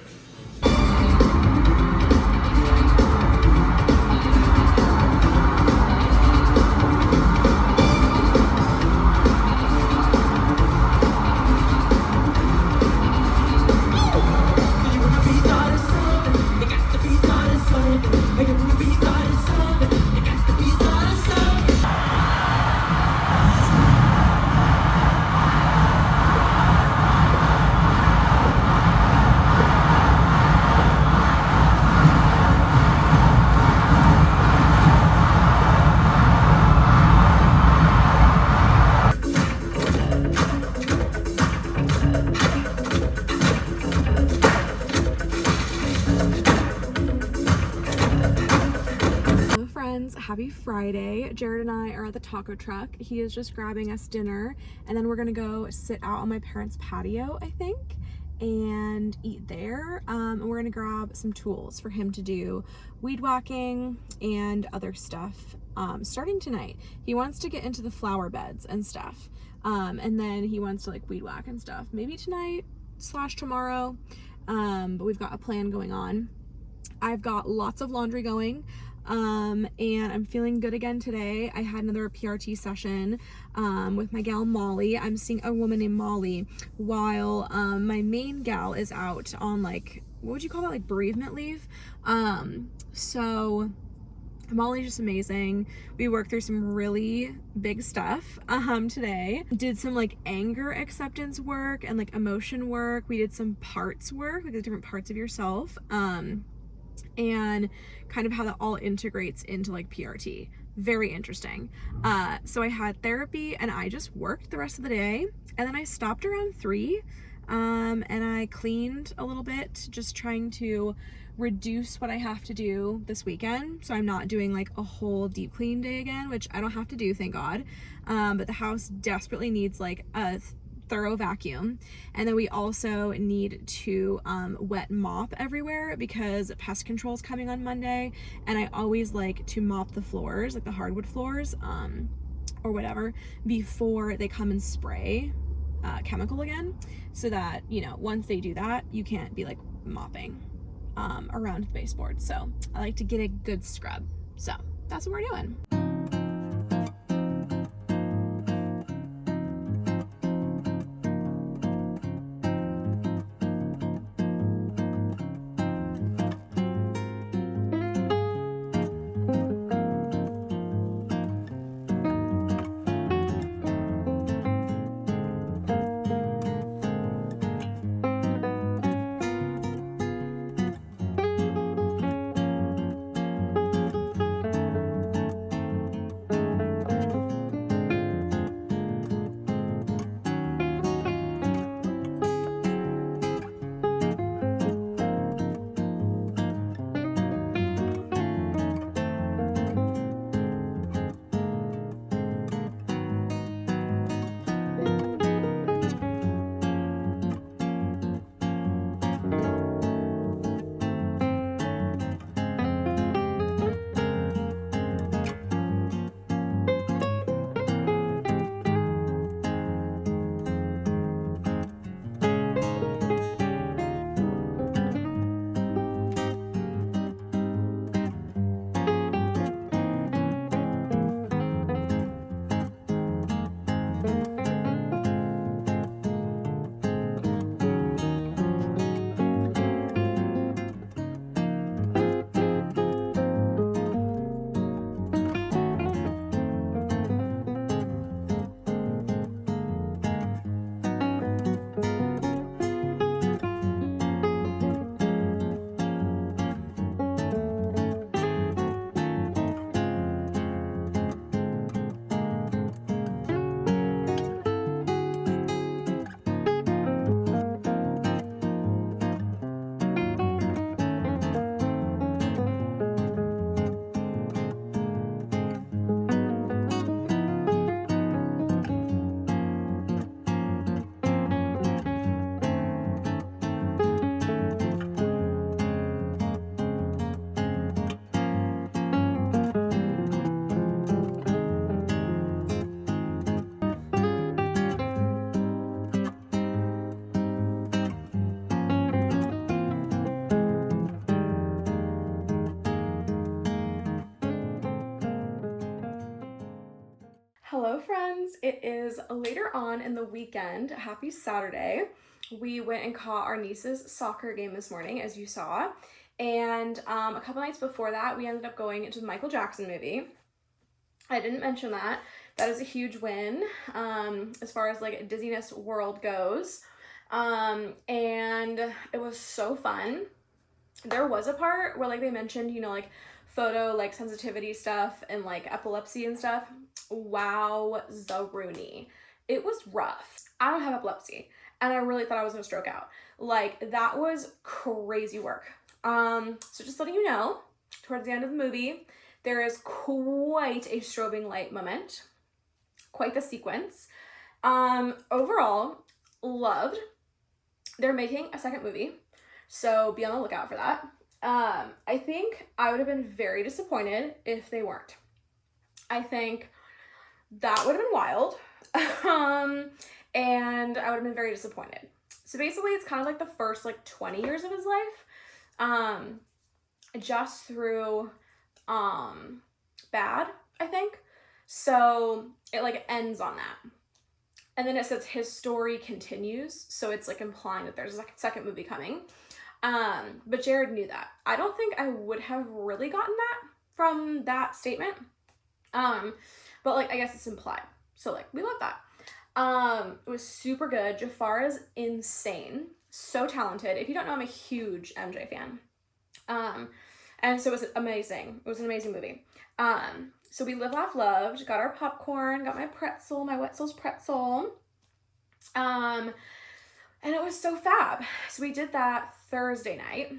Happy Friday. Jared and I are at the taco truck. He is just grabbing us dinner, and then we're gonna go sit out on my parents' patio, I think, and eat there. And we're gonna grab some tools for him to do weed whacking and other stuff starting tonight. He wants to get into the flower beds and stuff, and then he wants to like weed whack and stuff maybe tonight / tomorrow, but we've got a plan going on. I've got lots of laundry going. And I'm feeling good again today. I had another PRT session with my gal Molly. I'm seeing a woman named Molly while my main gal is out on, like, what would you call that, like bereavement leave. So Molly's just amazing. We worked through some really big stuff today. Did some like anger acceptance work and like emotion work. We did some parts work, like the different parts of yourself. And kind of how that all integrates into like PRT. Very interesting. So I had therapy and I just worked the rest of the day, and then I stopped around 3 and I cleaned a little bit, just trying to reduce what I have to do this weekend, so I'm not doing like a whole deep clean day again, which I don't have to do, thank God. But the house desperately needs like a thorough vacuum, and then we also need to wet mop everywhere because pest control is coming on Monday, and I always like to mop the floors, like the hardwood floors or whatever, before they come and spray chemical again, so that, you know, once they do that, you can't be like mopping around the baseboard. So I like to get a good scrub. So that's what we're doing. Hello friends, it is later on in the weekend. Happy Saturday. We went and caught our niece's soccer game this morning, as you saw, and a couple nights before that we ended up going into the Michael Jackson movie. I didn't mention that. That is a huge win as far as like dizziness world goes, and it was so fun. There was a part where like they mentioned, you know, like photo like sensitivity stuff and like epilepsy and stuff. Wow, Zaruni. It was rough. I don't have epilepsy and I really thought I was gonna stroke out. Like that was crazy work. So just letting you know, towards the end of the movie, there is quite a strobing light moment, quite the sequence. Overall, loved. They're making a second movie, so be on the lookout for that. I think I would have been very disappointed if they weren't. I think that would have been wild. And I would have been very disappointed. So basically it's kind of like the first like 20 years of his life. Just through bad, I think. So it like ends on that. And then it says his story continues. So it's like implying that there's a second movie coming. But Jared knew that. I don't think I would have really gotten that from that statement. But like, I guess it's implied. So like, we love that. It was super good. Jafar is insane. So talented. If you don't know, I'm a huge MJ fan. And so it was amazing. It was an amazing movie. So we live, laugh, loved, got our popcorn, got my pretzel, my Wetzel's pretzel. And it was so fab. So we did that Thursday night.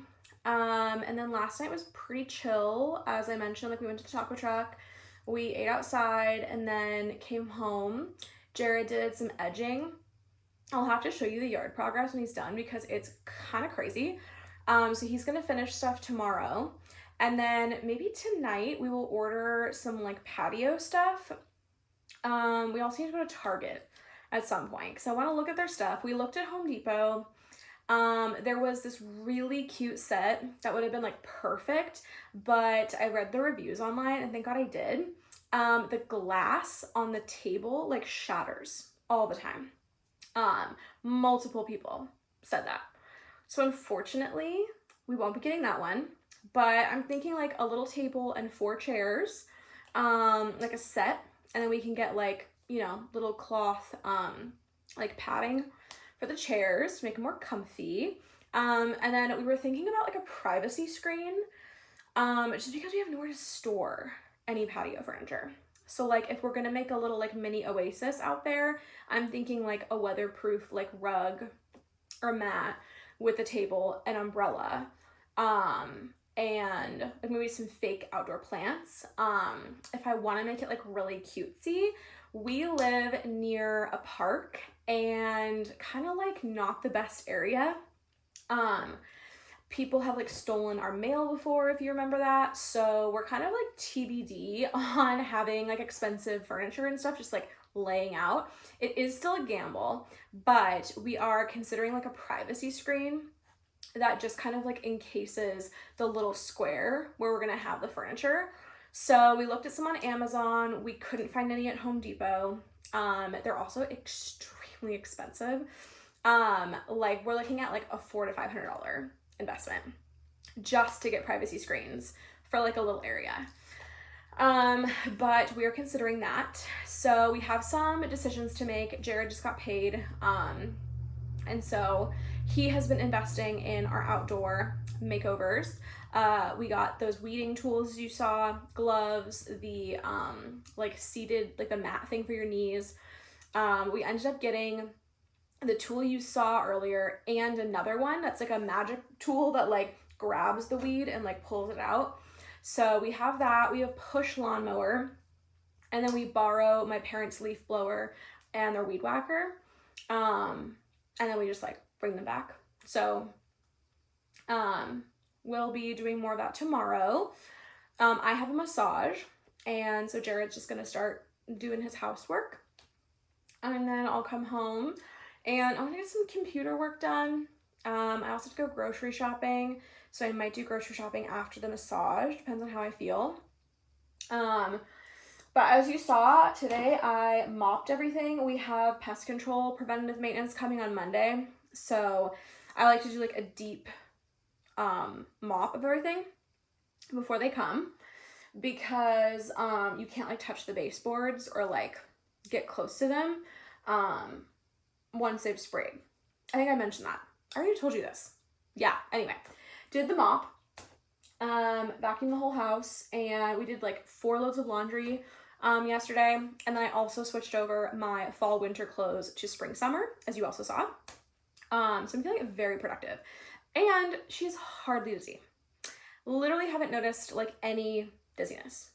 And then last night was pretty chill. As I mentioned, like we went to the taco truck, we ate outside and then came home. Jared did some edging. I'll have to show you the yard progress when he's done because it's kind of crazy. So he's gonna finish stuff tomorrow. And then maybe tonight we will order some like patio stuff. We also need to go to Target at some point because I want to look at their stuff. We looked at Home Depot. There was this really cute set that would have been like perfect, but I read the reviews online and thank God I did. The glass on the table like shatters all the time. Multiple people said that. So unfortunately, we won't be getting that one, but I'm thinking like a little table and 4 chairs, like a set, and then we can get like, you know, little cloth, like padding for the chairs to make them more comfy. And then we were thinking about like a privacy screen, just because we have nowhere to store any patio furniture. So like if we're gonna make a little like mini oasis out there, I'm thinking like a weatherproof like rug or mat with a table and umbrella, and like maybe some fake outdoor plants. If I want to make it like really cutesy, we live near a park and kind of like not the best area. People have like stolen our mail before, if you remember that. So we're kind of like TBD on having like expensive furniture and stuff just like laying out. It is still a gamble, but we are considering like a privacy screen that just kind of like encases the little square where we're gonna have the furniture. So we looked at some on Amazon. We couldn't find any at Home Depot. They're also extremely expensive. Like we're looking at like a $400 to $500 investment just to get privacy screens for like a little area. But we are considering that. So we have some decisions to make. Jared just got paid. And so he has been investing in our outdoor makeovers. We got those weeding tools you saw, gloves, the like seated, like the mat thing for your knees. We ended up getting the tool you saw earlier and another one that's like a magic tool that like grabs the weed and like pulls it out. So we have that. We have push lawnmower, and then we borrow my parents' leaf blower and their weed whacker. And then we just like bring them back. So we'll be doing more of that tomorrow. I have a massage, and so Jared's just gonna start doing his housework, and then I'll come home and I'm gonna get some computer work done. I also have to go grocery shopping, so I might do grocery shopping after the massage, depends on how I feel. But as you saw today, I mopped everything. We have pest control preventative maintenance coming on Monday. So I like to do like a deep mop of everything before they come, because you can't like touch the baseboards or like get close to them once they've sprayed. I think I mentioned that. I already told you this. Yeah, anyway. Did the mop, vacuumed the whole house, and we did like 4 loads of laundry yesterday. And then I also switched over my fall winter clothes to spring summer, as you also saw. So I'm feeling very productive. And she's hardly dizzy. Literally haven't noticed like any dizziness,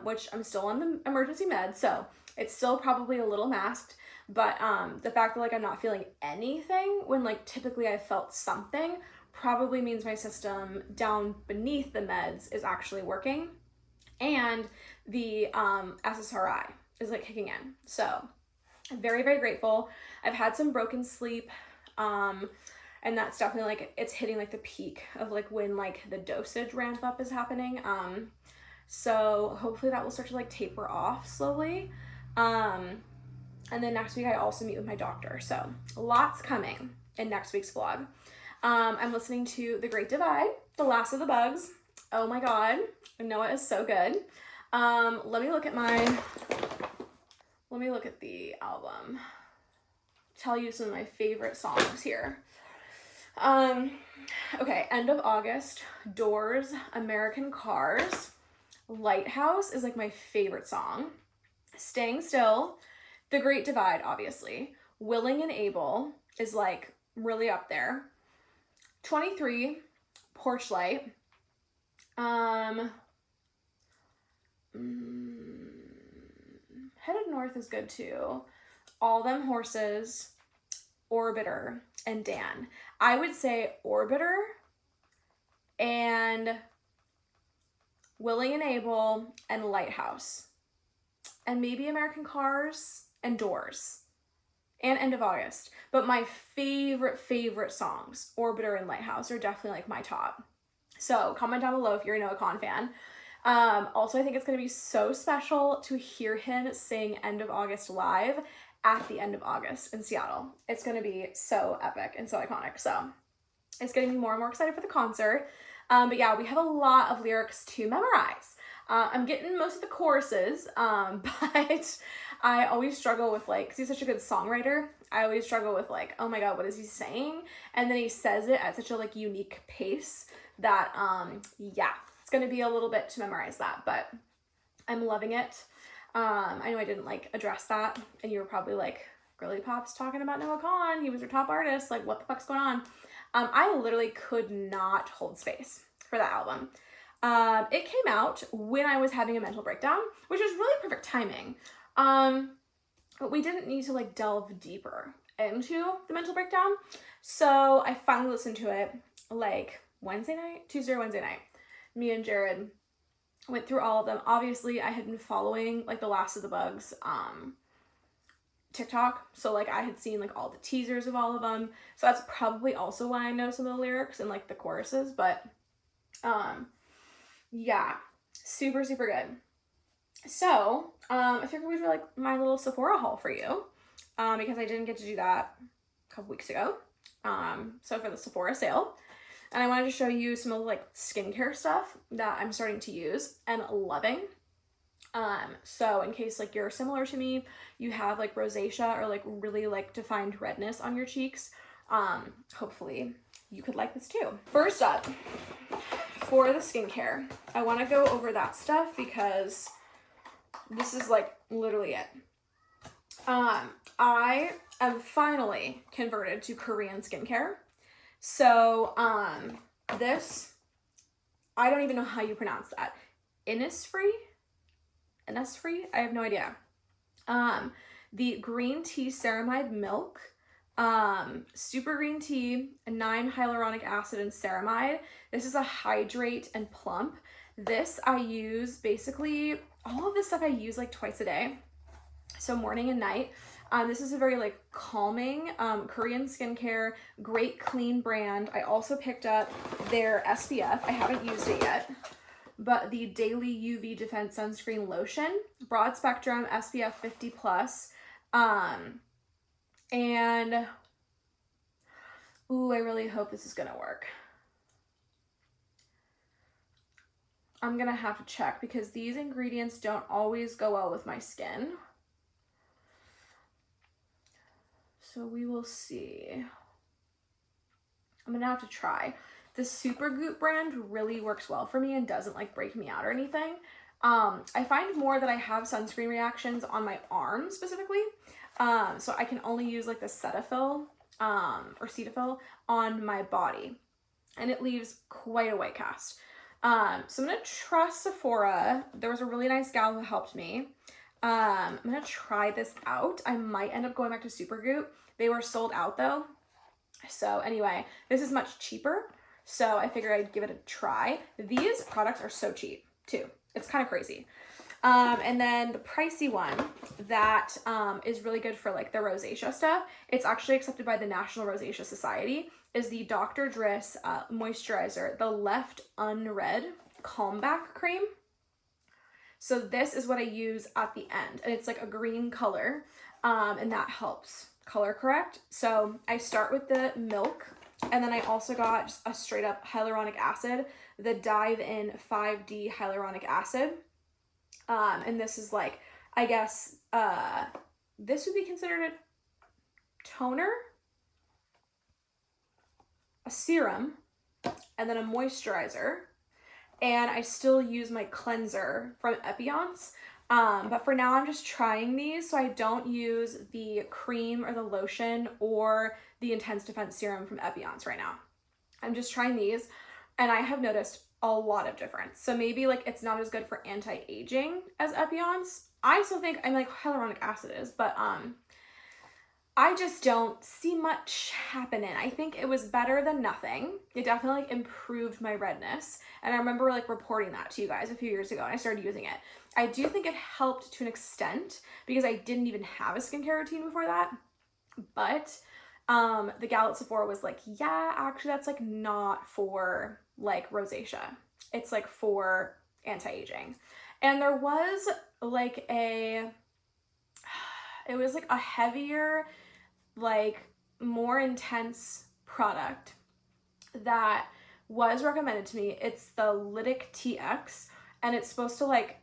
which I'm still on the emergency med, so it's still probably a little masked. But the fact that like I'm not feeling anything when like typically I felt something probably means my system down beneath the meds is actually working, and the SSRI is like kicking in. So I'm very, very grateful. I've had some broken sleep, and that's definitely like it's hitting like the peak of like when like the dosage ramp up is happening. So hopefully that will start to like taper off slowly. And then next week I also meet with my doctor. So lots coming in next week's vlog. I'm listening to The Great Divide, The Last of the Bugs. Oh my God, Noah is so good. Let me look at the album. Tell you some of my favorite songs here. Okay, end of August, Doors, American Cars, Lighthouse is like my favorite song. Staying Still, The Great Divide, obviously. Willing and Able is like really up there. 23, Porch Light. Headed North is good too. All Them Horses, Orbiter, and Dan. I would say Orbiter and Willing and Able and Lighthouse. And maybe American Cars and Doors. And End of August. But my favorite songs, Orbiter and Lighthouse, are definitely like my top. So comment down below if you're a Noah Kahan fan. Also, I think it's going to be so special to hear him sing End of August live at the end of August in Seattle. It's going to be so epic and so iconic. So it's getting me more and more excited for the concert. But yeah, we have a lot of lyrics to memorize. I'm getting most of the choruses, but I always struggle with like, because he's such a good songwriter, I always struggle with like, oh my God, what is he saying? And then he says it at such a like unique pace that, yeah, it's going to be a little bit to memorize that, but I'm loving it. I know I didn't like address that, and you were probably like, Girly Pop's talking about Noah Kahan, he was her top artist, like what the fuck's going on? I literally could not hold space for that album. It came out when I was having a mental breakdown, which was really perfect timing. But we didn't need to like delve deeper into the mental breakdown. So I finally listened to it like Tuesday or Wednesday night. Me and Jared went through all of them. Obviously I had been following like The Last of the Bugs, TikTok. So like I had seen like all the teasers of all of them. So that's probably also why I know some of the lyrics and like the choruses, but, yeah, super good. So, I figured we'd do like my little Sephora haul for you, because I didn't get to do that a couple weeks ago, so for the Sephora sale, and I wanted to show you some of like skincare stuff that I'm starting to use and loving. So in case like you're similar to me, you have like rosacea or like really like defined redness on your cheeks, hopefully you could like this too. First up, for the skincare, I want to go over that stuff because this is like literally it. I am finally converted to Korean skincare. So, this, I don't even know how you pronounce that. Innisfree? I have no idea. The green tea ceramide milk, super green tea, 9 hyaluronic acid and ceramide. This is a hydrate and plump. This I use basically, all of this stuff I use like twice a day. So morning and night. This is a very like calming Korean skincare, great clean brand. I also picked up their SPF. I haven't used it yet. but the Daily UV Defense Sunscreen Lotion, broad spectrum, SPF 50 plus. And, ooh, I really hope this is gonna work. I'm gonna have to check because these ingredients don't always go well with my skin. So we will see. I'm gonna have to try. The Supergoop brand really works well for me and doesn't like break me out or anything. I find more that I have sunscreen reactions on my arms specifically. So I can only use like the Cetaphil or Cetaphil on my body, and it leaves quite a white cast. So I'm gonna trust Sephora. There was a really nice gal who helped me. I'm gonna try this out. I might end up going back to Supergoop. They were sold out though. So anyway, this is much cheaper, so I figured I'd give it a try. These products are so cheap too. It's kind of crazy. And then the pricey one that is really good for like the rosacea stuff, it's actually accepted by the National Rosacea Society, is the Dr. Driss moisturizer, the Left Unread Calm Back Cream. So this is what I use at the end, and it's like a green color, and that helps color correct. So I start with the milk, and then I also got just a straight up hyaluronic acid, the Dive In 5D hyaluronic acid. And this is like, I guess, this would be considered a toner, a serum, and then a moisturizer. And I still use my cleanser from Epionce. But for now, I'm just trying these, so I don't use the cream or the lotion or the Intense Defense Serum from Epionce right now. I'm just trying these, and I have noticed a lot of difference. So maybe like it's not as good for anti-aging as Epionce. I still think, I mean, like hyaluronic acid is, but I just don't see much happening. I think it was better than nothing. It definitely like improved my redness. And I remember like reporting that to you guys a few years ago, and I started using it. I do think it helped to an extent because I didn't even have a skincare routine before that. But the gal at Sephora was like, yeah, actually that's like not for like rosacea. It's like for anti-aging. And there was like it was like a heavier, like more intense product that was recommended to me. It's the Lytic TX, and it's supposed to like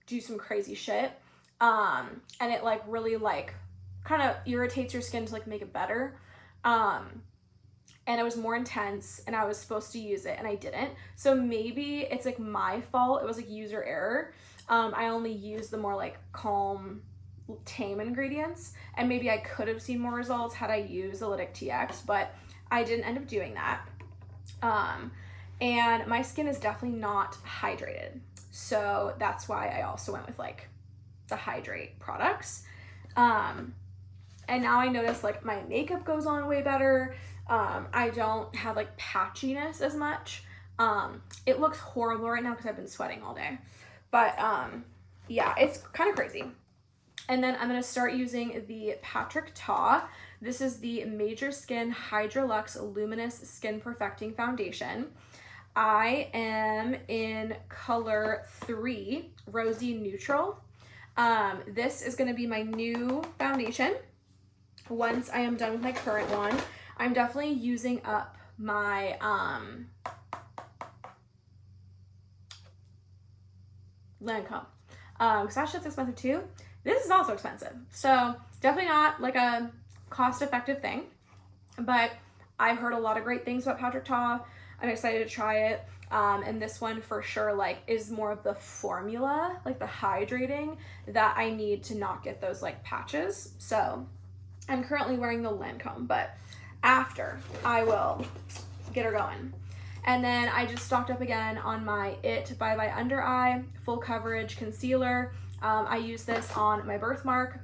do some crazy shit. And it like really like kind of irritates your skin to like make it better. And it was more intense, and I was supposed to use it and I didn't. So maybe it's like my fault. It was like user error. I only used the more like calm, tame ingredients, and maybe I could have seen more results had I used the Lytic TX, but I didn't end up doing that. And my skin is definitely not hydrated. So that's why I also went with like the hydrate products. And now I notice like my makeup goes on way better. I don't have like patchiness as much. It looks horrible right now because I've been sweating all day. But yeah, it's kind of crazy. And then I'm going to start using the Patrick Ta. This is the Major Skin Hydrolux Luminous Skin Perfecting Foundation. I am in color 3, Rosy Neutral. This is going to be my new foundation. Once I am done with my current one, I'm definitely using up my Lancome, because that shit's expensive too. This is also expensive, so definitely not like a cost-effective thing, but I've heard a lot of great things about Patrick Ta. I'm excited to try it. And this one for sure like is more of the formula, like the hydrating that I need to not get those like patches. So I'm currently wearing the Lancome, but after I will get her going. And then I just stocked up again on my It by Under Eye Full Coverage Concealer. I use this on my birthmark,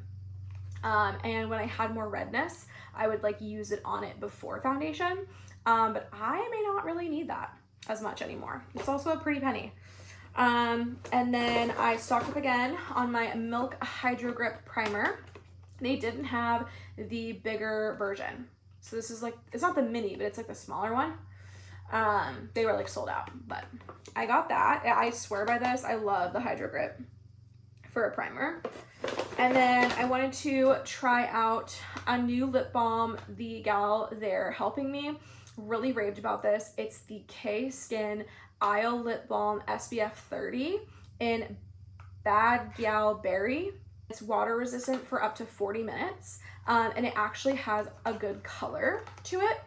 and when I had more redness, I would like use it on it before foundation, but I may not really need that as much anymore. It's also a pretty penny. And then I stocked up again on my Milk Hydro Grip Primer. They didn't have the bigger version, so this is like, it's not the mini, but it's like the smaller one. They were like sold out, but I got that. I swear by this. I love the Hydro Grip for a primer. And then I wanted to try out a new lip balm. The gal there helping me really raved about this. It's the K-Skin Isle Lip Balm SPF 30 in Bad Gal Berry. It's water resistant for up to 40 minutes, and it actually has a good color to it,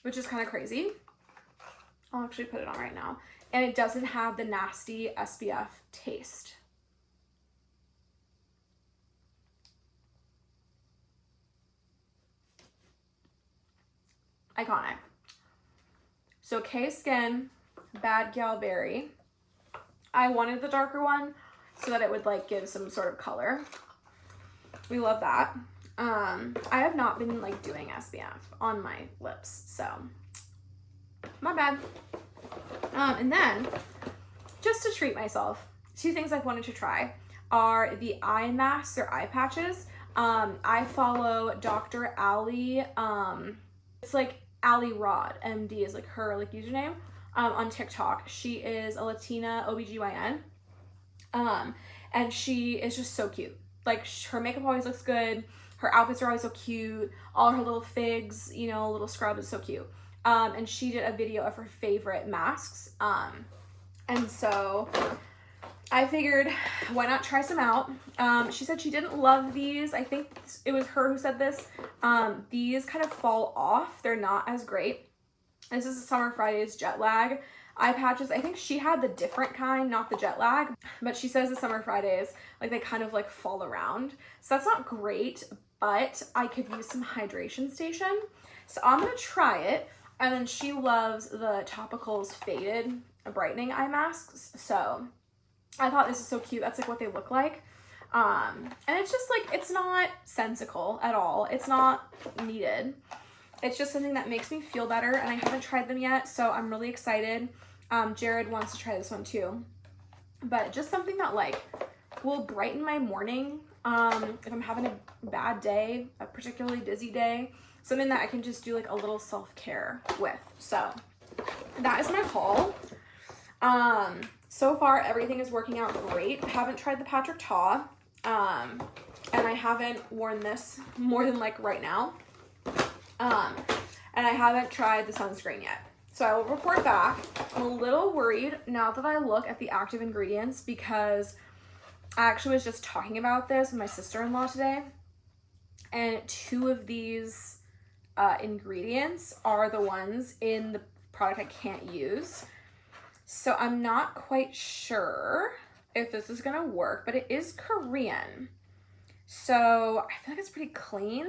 which is kind of crazy. I'll actually put it on right now. And it doesn't have the nasty SPF taste. Iconic. So K-Skin Bad Gal Berry. I wanted the darker one so that it would like give some sort of color. We love that. I have not been like doing SPF on my lips, so my bad. And then just to treat myself, two things I've wanted to try are the eye masks or eye patches. I follow Dr. Ali, it's like Ali Rod, MD is like her like username, on TikTok. She is a Latina OBGYN, and she is just so cute. Like her makeup always looks good, her outfits are always so cute, all her little figs, you know, little scrub is so cute. And she did a video of her favorite masks, and so I figured, why not try some out? She said she didn't love these. I think it was her who said this. These kind of fall off. They're not as great. This is the Summer Fridays Jet Lag eye patches. I think she had the different kind, not the Jet Lag, but she says the Summer Fridays, like they kind of like fall around. So that's not great, but I could use some hydration station. So I'm gonna try it. And then she loves the Topicals Faded Brightening Eye Masks. So I thought this is so cute. That's like what they look like. And it's just like, it's not sensical at all. It's not needed. It's just something that makes me feel better, and I haven't tried them yet, so I'm really excited. Jared wants to try this one too. But just something that like will brighten my morning. If I'm having a bad day, a particularly busy day, something that I can just do like a little self-care with. So that is my haul. So far everything is working out great. I haven't tried the Patrick Ta, and I haven't worn this more than like right now. And I haven't tried the sunscreen yet. So I will report back. I'm a little worried now that I look at the active ingredients, because I actually was just talking about this with my sister-in-law today, and 2 of these ingredients are the ones in the product I can't use. So I'm not quite sure if this is gonna work, but it is Korean. So I feel like it's pretty clean.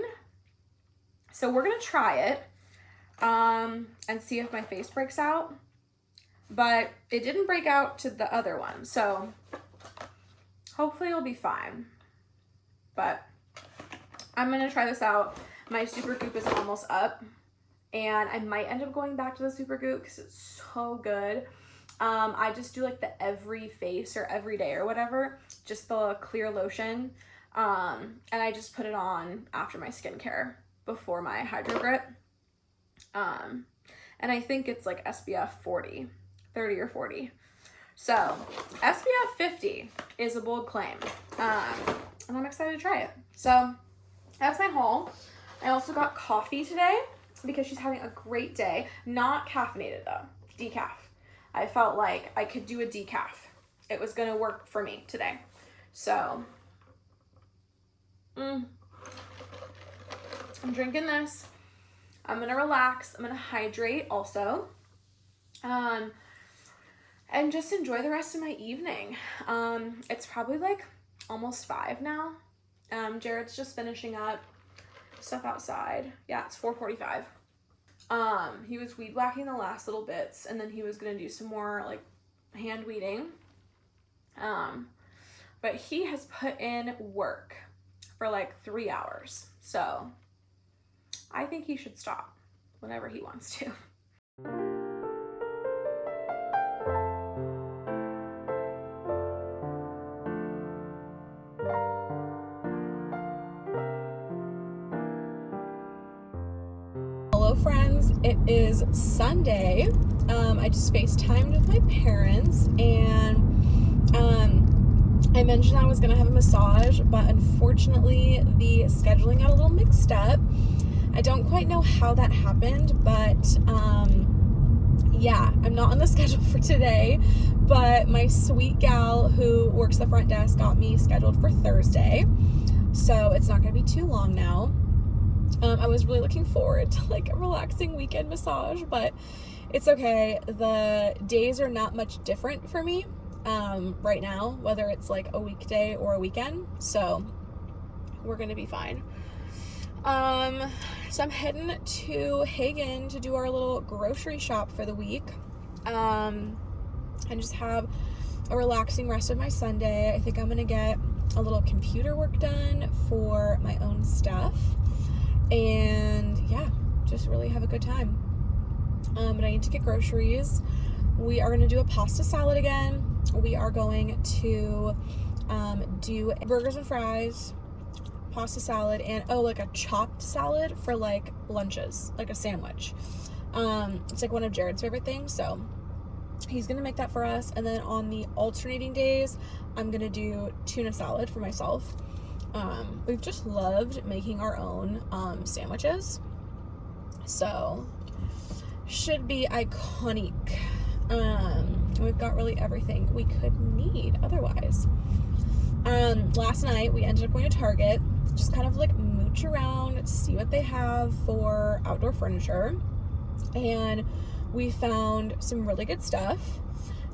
So we're gonna try it and see if my face breaks out. But it didn't break out to the other one, so hopefully it'll be fine. But I'm gonna try this out. My super goop is almost up, and I might end up going back to the super goop because it's so good. I just do like the every face or every day or whatever, just the clear lotion, and I just put it on after my skincare before my Hydro Grip. And I think it's like SPF 30 or 40. So SPF 50 is a bold claim, and I'm excited to try it. So that's my haul. I also got coffee today because she's having a great day. Not caffeinated though, decaf. I felt like I could do a decaf. It was gonna work for me today. So I'm drinking this. I'm gonna relax. I'm gonna hydrate also. And just enjoy the rest of my evening. It's probably like almost 5 now. Jared's just finishing up stuff outside. Yeah, it's 4:45. He was weed whacking the last little bits, and then he was gonna do some more like hand weeding. But he has put in work for like 3 hours. So I think he should stop whenever he wants to. friends, it is Sunday. I just FaceTimed with my parents, and I mentioned I was gonna have a massage, but unfortunately the scheduling got a little mixed up. I don't quite know how that happened, but yeah, I'm not on the schedule for today, but my sweet gal who works the front desk got me scheduled for Thursday, so it's not gonna be too long now. I was really looking forward to like a relaxing weekend massage, but it's okay. The days are not much different for me right now, whether it's like a weekday or a weekend, so we're gonna be fine. So I'm heading to Haggen to do our little grocery shop for the week, and just have a relaxing rest of my Sunday. I think I'm gonna get a little computer work done for my own stuff, and yeah, just really have a good time. But I need to get groceries. We are going to do a pasta salad again. We are going to do burgers and fries, pasta salad, and like a chopped salad for like lunches, like a sandwich. It's like one of Jared's favorite things, so he's gonna make that for us. And then on the alternating days, I'm gonna do tuna salad for myself. We've just loved making our own sandwiches, so should be iconic. We've got really everything we could need otherwise. Last night we ended up going to Target, just kind of like mooch around, see what they have for outdoor furniture, and we found some really good stuff,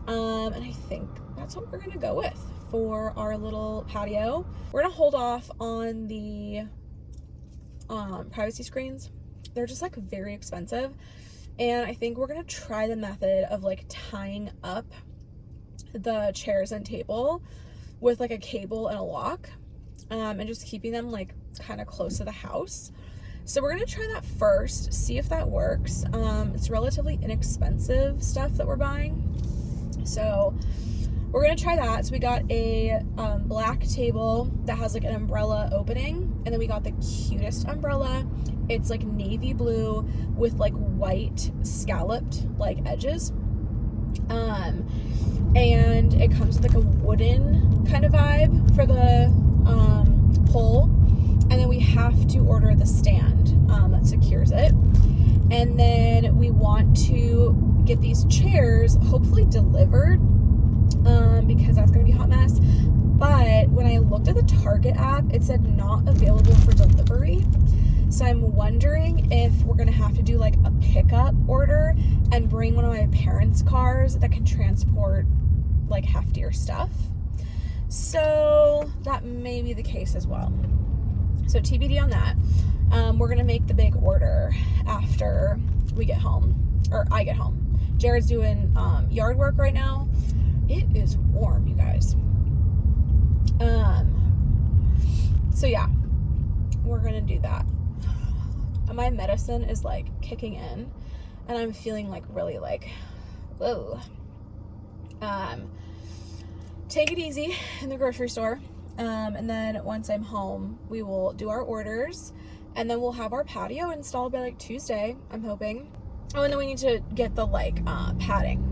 and I think that's what we're gonna go with for our little patio. We're gonna hold off on the privacy screens. They're just like very expensive, and I think we're gonna try the method of like tying up the chairs and table with like a cable and a lock, and just keeping them like kind of close to the house. So we're gonna try that first, see if that works. It's relatively inexpensive stuff that we're buying, so we're gonna try that. So we got a black table that has like an umbrella opening, and then we got the cutest umbrella. It's like navy blue with like white scalloped like edges, and it comes with like a wooden kind of vibe for the pole, and then we have to order the stand that secures it. And then we want to get these chairs hopefully delivered, because that's gonna be a hot mess. But when I looked at the Target app, it said not available for delivery. So I'm wondering if we're gonna have to do like a pickup order and bring one of my parents' cars that can transport like heftier stuff. So that may be the case as well. So TBD on that. We're gonna make the big order after we get home, or I get home. Jared's doing yard work right now. It is warm, you guys. So yeah, we're gonna do that. My medicine is like kicking in, and I'm feeling like really like, whoa. Take it easy in the grocery store, and then once I'm home, we will do our orders, and then we'll have our patio installed by like Tuesday, I'm hoping. Oh, and then we need to get the like padding,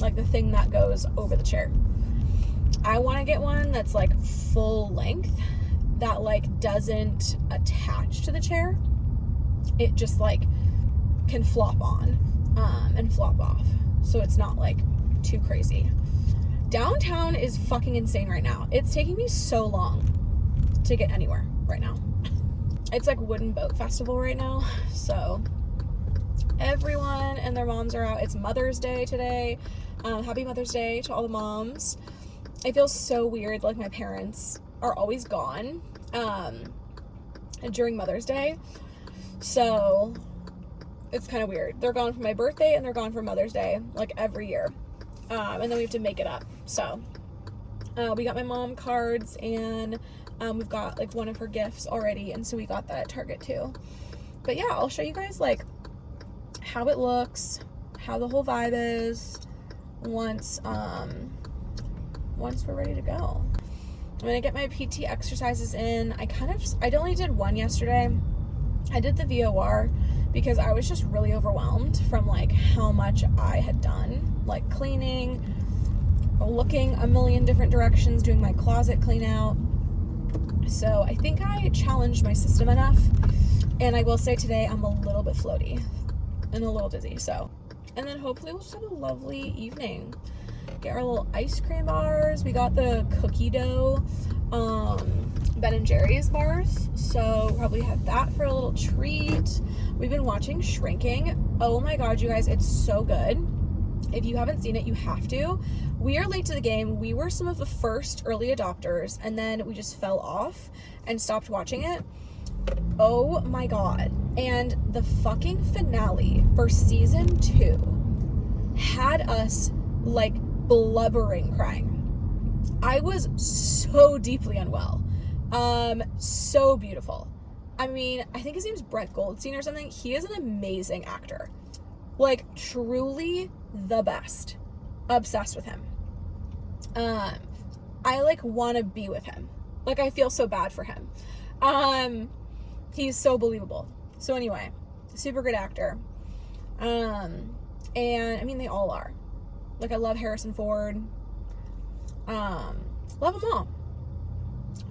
like the thing that goes over the chair. I want to get one that's like full length, that like doesn't attach to the chair. It just like can flop on and flop off, so it's not like too crazy. Downtown is fucking insane right now. It's taking me so long to get anywhere right now. It's like Wooden Boat Festival right now, so everyone and their moms are out. It's Mother's Day today. Happy Mother's Day to all the moms. I feel so weird, like my parents are always gone during Mother's Day, so it's kind of weird. They're gone for my birthday and they're gone for Mother's Day, like every year, and then we have to make it up. So we got my mom cards, and we've got like one of her gifts already, and so we got that at Target too. But yeah, I'll show you guys like how it looks, how the whole vibe is once we're ready to go. I'm gonna get my PT exercises in. I only did one yesterday, I did the VOR because I was just really overwhelmed from like how much I had done, like cleaning, looking a million different directions, doing my closet clean out. So I think I challenged my system enough, and I will say today I'm a little bit floaty and a little dizzy. So, and then hopefully we'll just have a lovely evening. Get our little ice cream bars. We got the cookie dough Ben and Jerry's bars, so probably have that for a little treat. We've been watching Shrinking. Oh my god, you guys, it's so good. If you haven't seen it, you have to. We are late to the game. We were some of the first early adopters, and then we just fell off and stopped watching it. Oh my god. And the fucking finale for season 2 had us like blubbering crying. I was so deeply unwell. So beautiful. I mean, I think his name's Brett Goldstein or something. He is an amazing actor. Like, truly the best. Obsessed with him. I like want to be with him. Like, I feel so bad for him. He's so believable. So anyway, super good actor. And I mean, they all are. Like, I love Harrison Ford. Love them all.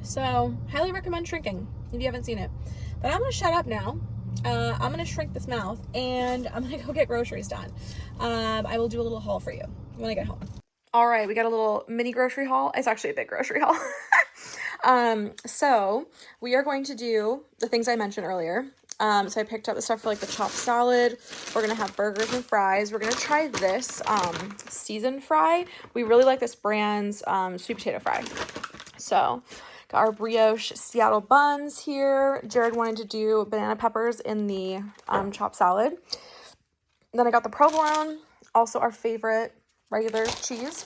So, highly recommend Shrinking if you haven't seen it. But I'm going to shut up now. I'm going to shrink this mouth, and I'm going to go get groceries done. I will do a little haul for you when I get home. All right, we got a little mini grocery haul. It's actually a big grocery haul. So we are going to do the things I mentioned earlier. So I picked up the stuff for like the chopped salad. We're going to have burgers and fries. We're going to try this seasoned fry. We really like this brand's sweet potato fry. So got our brioche Seattle buns here. Jared wanted to do banana peppers in the chopped salad. Then I got the provolone, also our favorite regular cheese.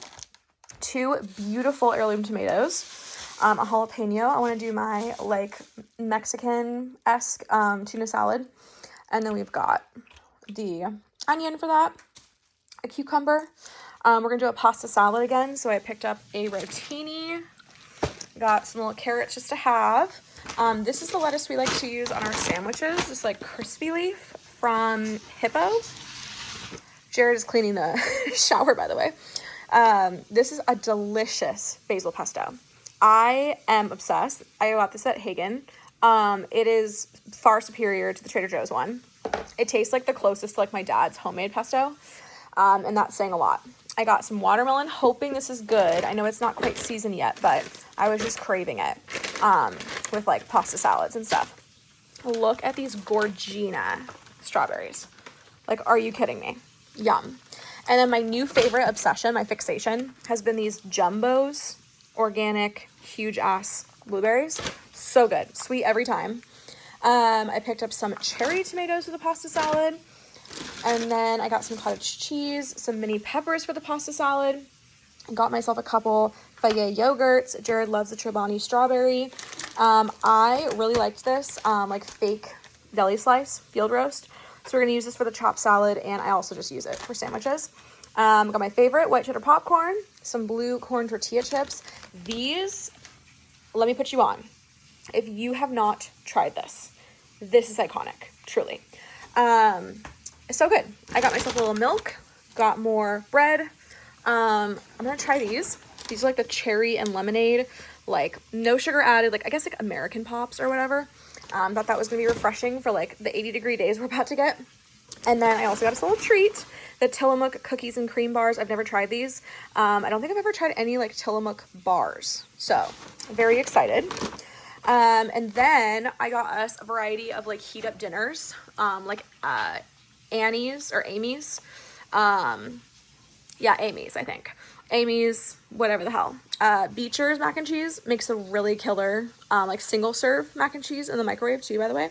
2 beautiful heirloom tomatoes. A jalapeno. I want to do my like Mexican-esque tuna salad. And then we've got the onion for that. A cucumber. We're going to do a pasta salad again. So I picked up a rotini. Got some little carrots just to have. This is the lettuce we like to use on our sandwiches. This like crispy leaf from Hippo. Jared is cleaning the shower, by the way. This is a delicious basil pesto. I am obsessed. I got this at Haggen. It is far superior to the Trader Joe's one. It tastes like the closest to like my dad's homemade pesto. And that's saying a lot. I got some watermelon, hoping this is good. I know it's not quite seasoned yet, but I was just craving it with like pasta salads and stuff. Look at these Gorgina strawberries. Like, are you kidding me? Yum. And then my new favorite obsession, my fixation, has been these Jumbos, organic, huge ass blueberries. So good. Sweet every time. I picked up some cherry tomatoes for the pasta salad. And then I got some cottage cheese, some mini peppers for the pasta salad. I got myself a couple Fayet yogurts. Jared loves the Chobani strawberry. I really liked this, like fake deli slice, field roast. So we're going to use this for the chopped salad, and I also just use it for sandwiches. Got my favorite white cheddar popcorn, some blue corn tortilla chips. These, let me put you on. If you have not tried this, this is iconic, truly. It's so good. I got myself a little milk, got more bread. I'm going to try these. These are like the cherry and lemonade, like no sugar added, like I guess like American Pops or whatever. Thought that was going to be refreshing for like the 80-degree days we're about to get. And then I also got us a little treat, the Tillamook cookies and cream bars. I've never tried these. I don't think I've ever tried any like Tillamook bars. So very excited. And then I got us a variety of like heat up dinners, like Annie's or Amy's. Yeah, Amy's, I think. Amy's, whatever the hell. Beecher's mac and cheese makes a really killer, like single serve mac and cheese in the microwave too, by the way.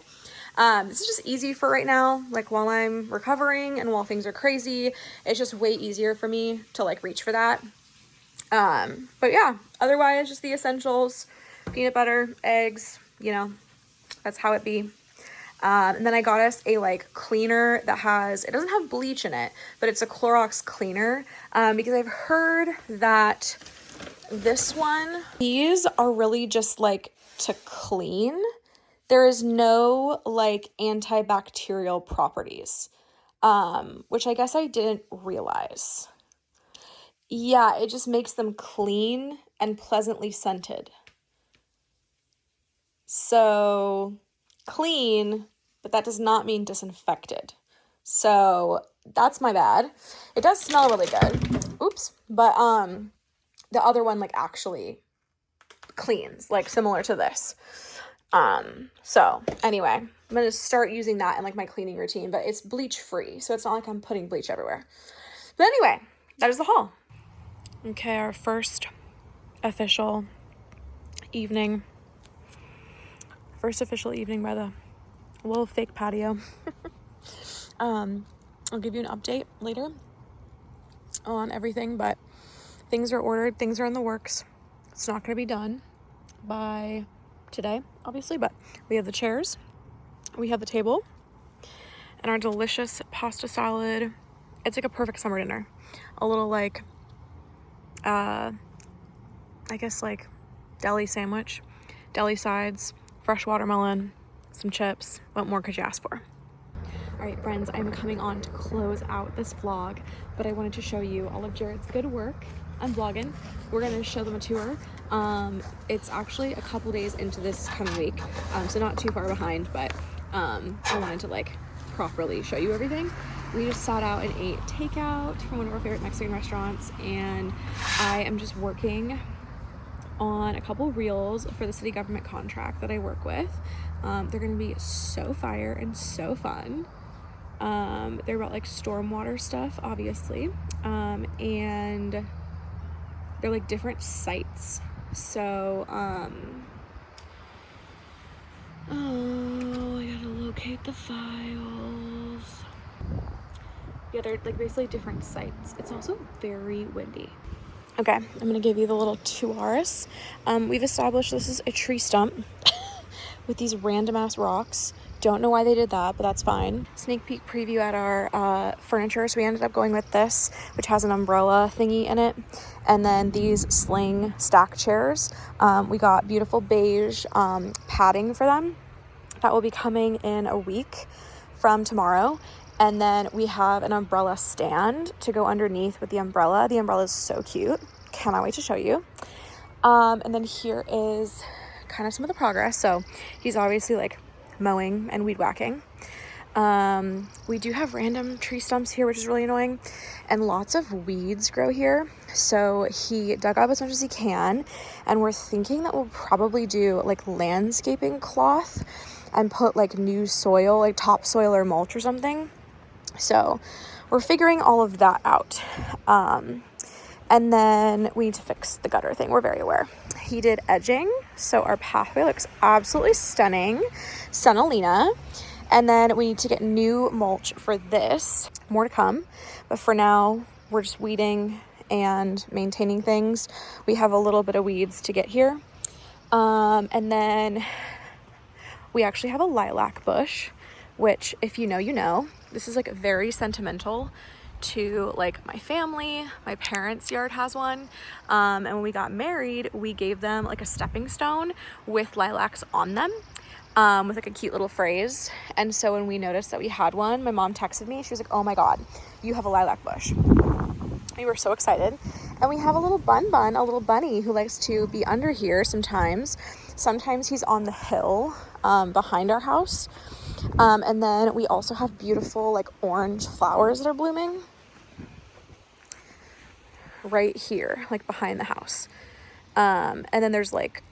This is just easy for right now, like while I'm recovering and while things are crazy. It's just way easier for me to like reach for that. But yeah, otherwise just the essentials, peanut butter, eggs, you know, that's how it be. And then I got us a like cleaner that has, it doesn't have bleach in it, but it's a Clorox cleaner, because I've heard that this one, these are really just like to clean. there is no like antibacterial properties, which I guess I didn't realize. Yeah, it just makes them clean and pleasantly scented. So clean, but that does not mean disinfected. So that's my bad. It does smell really good. Oops. But the other one like actually cleans, like similar to this. So anyway, I'm gonna start using that in like my cleaning routine, but it's bleach free, so it's not like I'm putting bleach everywhere. But anyway, that is the haul. Okay, our first official evening by the little fake patio. I'll give you an update later on everything, but things are ordered, things are in the works. It's not going to be done by today, obviously, but we have the chairs, we have the table, and our delicious pasta salad. It's like a perfect summer dinner. A little like, I guess like deli sandwich, deli sides, fresh watermelon, some chips. What more could you ask for? All right, friends, I'm coming on to close out this vlog, but I wanted to show you all of Jared's good work. I'm vlogging. We're gonna show them a tour. It's actually a couple days into this coming week, so not too far behind, but I wanted to like properly show you everything. We just sat out and ate takeout from one of our favorite Mexican restaurants, and I am just working on a couple reels for the city government contract that I work with. They're gonna be so fire and so fun. They're about like stormwater stuff, obviously, and they're like different sites. So oh, I gotta locate the files. Yeah, they're like basically different sites. It's also very windy. Okay, I'm gonna give you the little tours. We've established this is a tree stump with these random ass rocks. Don't know why they did that, but that's fine. Sneak peek preview at our furniture. So we ended up going with this, which has an umbrella thingy in it. And then these Sling stack chairs. We got beautiful beige padding for them. That will be coming in a week from tomorrow. And then we have an umbrella stand to go underneath with the umbrella. The umbrella is so cute. Cannot wait to show you. And then here is kind of some of the progress. So he's obviously like mowing and weed whacking. We do have random tree stumps here, which is really annoying, and lots of weeds grow here. So he dug up as much as he can, and we're thinking that we'll probably do like landscaping cloth and put like new soil, like topsoil or mulch or something. So we're figuring all of that out. And then we need to fix the gutter thing. We're very aware. He did edging, so our pathway looks absolutely stunning. Sunalina. And then we need to get new mulch for this. More to come. But for now, we're just weeding and maintaining things. We have a little bit of weeds to get here. And then we actually have a lilac bush, which if you know, you know. This is like very sentimental to like my family. My parents' yard has one, and when we got married we gave them like a stepping stone with lilacs on them, with like a cute little phrase. And so when we noticed that we had one, my mom texted me. She was like, oh my god, you have a lilac bush. We were so excited. And we have a little a little bunny who likes to be under here sometimes he's on the hill behind our house. And then we also have beautiful like orange flowers that are blooming right here, like behind the house. And then there's like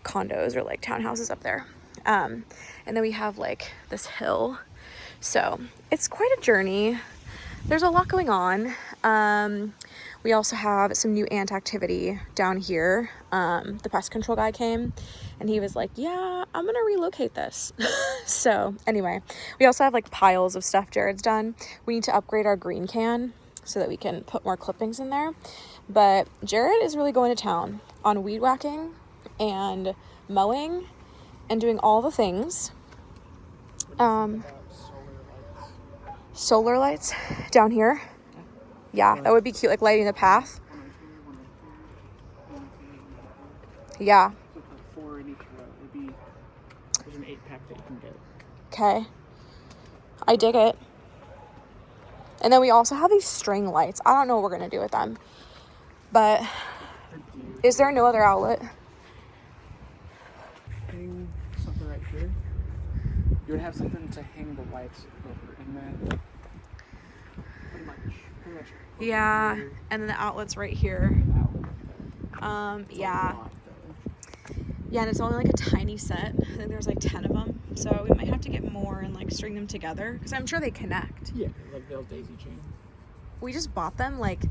condos or like townhouses up there. And then we have like this hill. So it's quite a journey. There's a lot going on. We also have some new ant activity down here. The pest control guy came and he was like, yeah, I'm gonna relocate this. So anyway, we also have like piles of stuff Jared's done. We need to upgrade our green can so that we can put more clippings in there. But Jared is really going to town on weed whacking and mowing and doing all the things. Solar lights down here. Yeah, that would be cute, like lighting the path. Yeah. So 4 in each row. There's an 8-pack that you can get. Okay. I dig it. And then we also have these string lights. I don't know what we're going to do with them. But is there no other outlet? Hang something right here. You would have something to hang the lights over, and then pretty much. Yeah, and then the outlet's right here. Yeah. Yeah, and it's only like a tiny set. I think there's like 10 of them. So we might have to get more and like string them together because I'm sure they connect. Yeah, like the old daisy chain. We just bought them like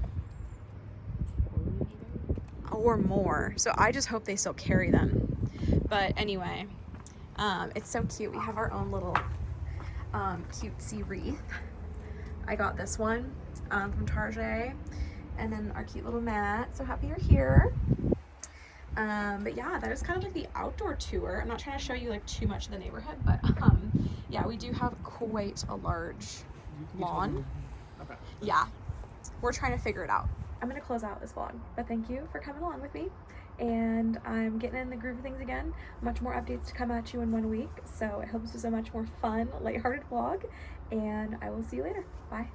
or more. So I just hope they still carry them. But anyway, it's so cute. We have our own little cutesy wreath. I got this one from Target, and then our cute little mat. So happy you're here. But yeah, that is kind of like the outdoor tour. I'm not trying to show you like too much of the neighborhood, but yeah, we do have quite a large lawn. Okay. Yeah, we're trying to figure it out. I'm gonna close out this vlog, but thank you for coming along with me. And I'm getting in the groove of things again. Much more updates to come at you in 1 week. So I hope this was a much more fun, lighthearted vlog. And I will see you later. Bye.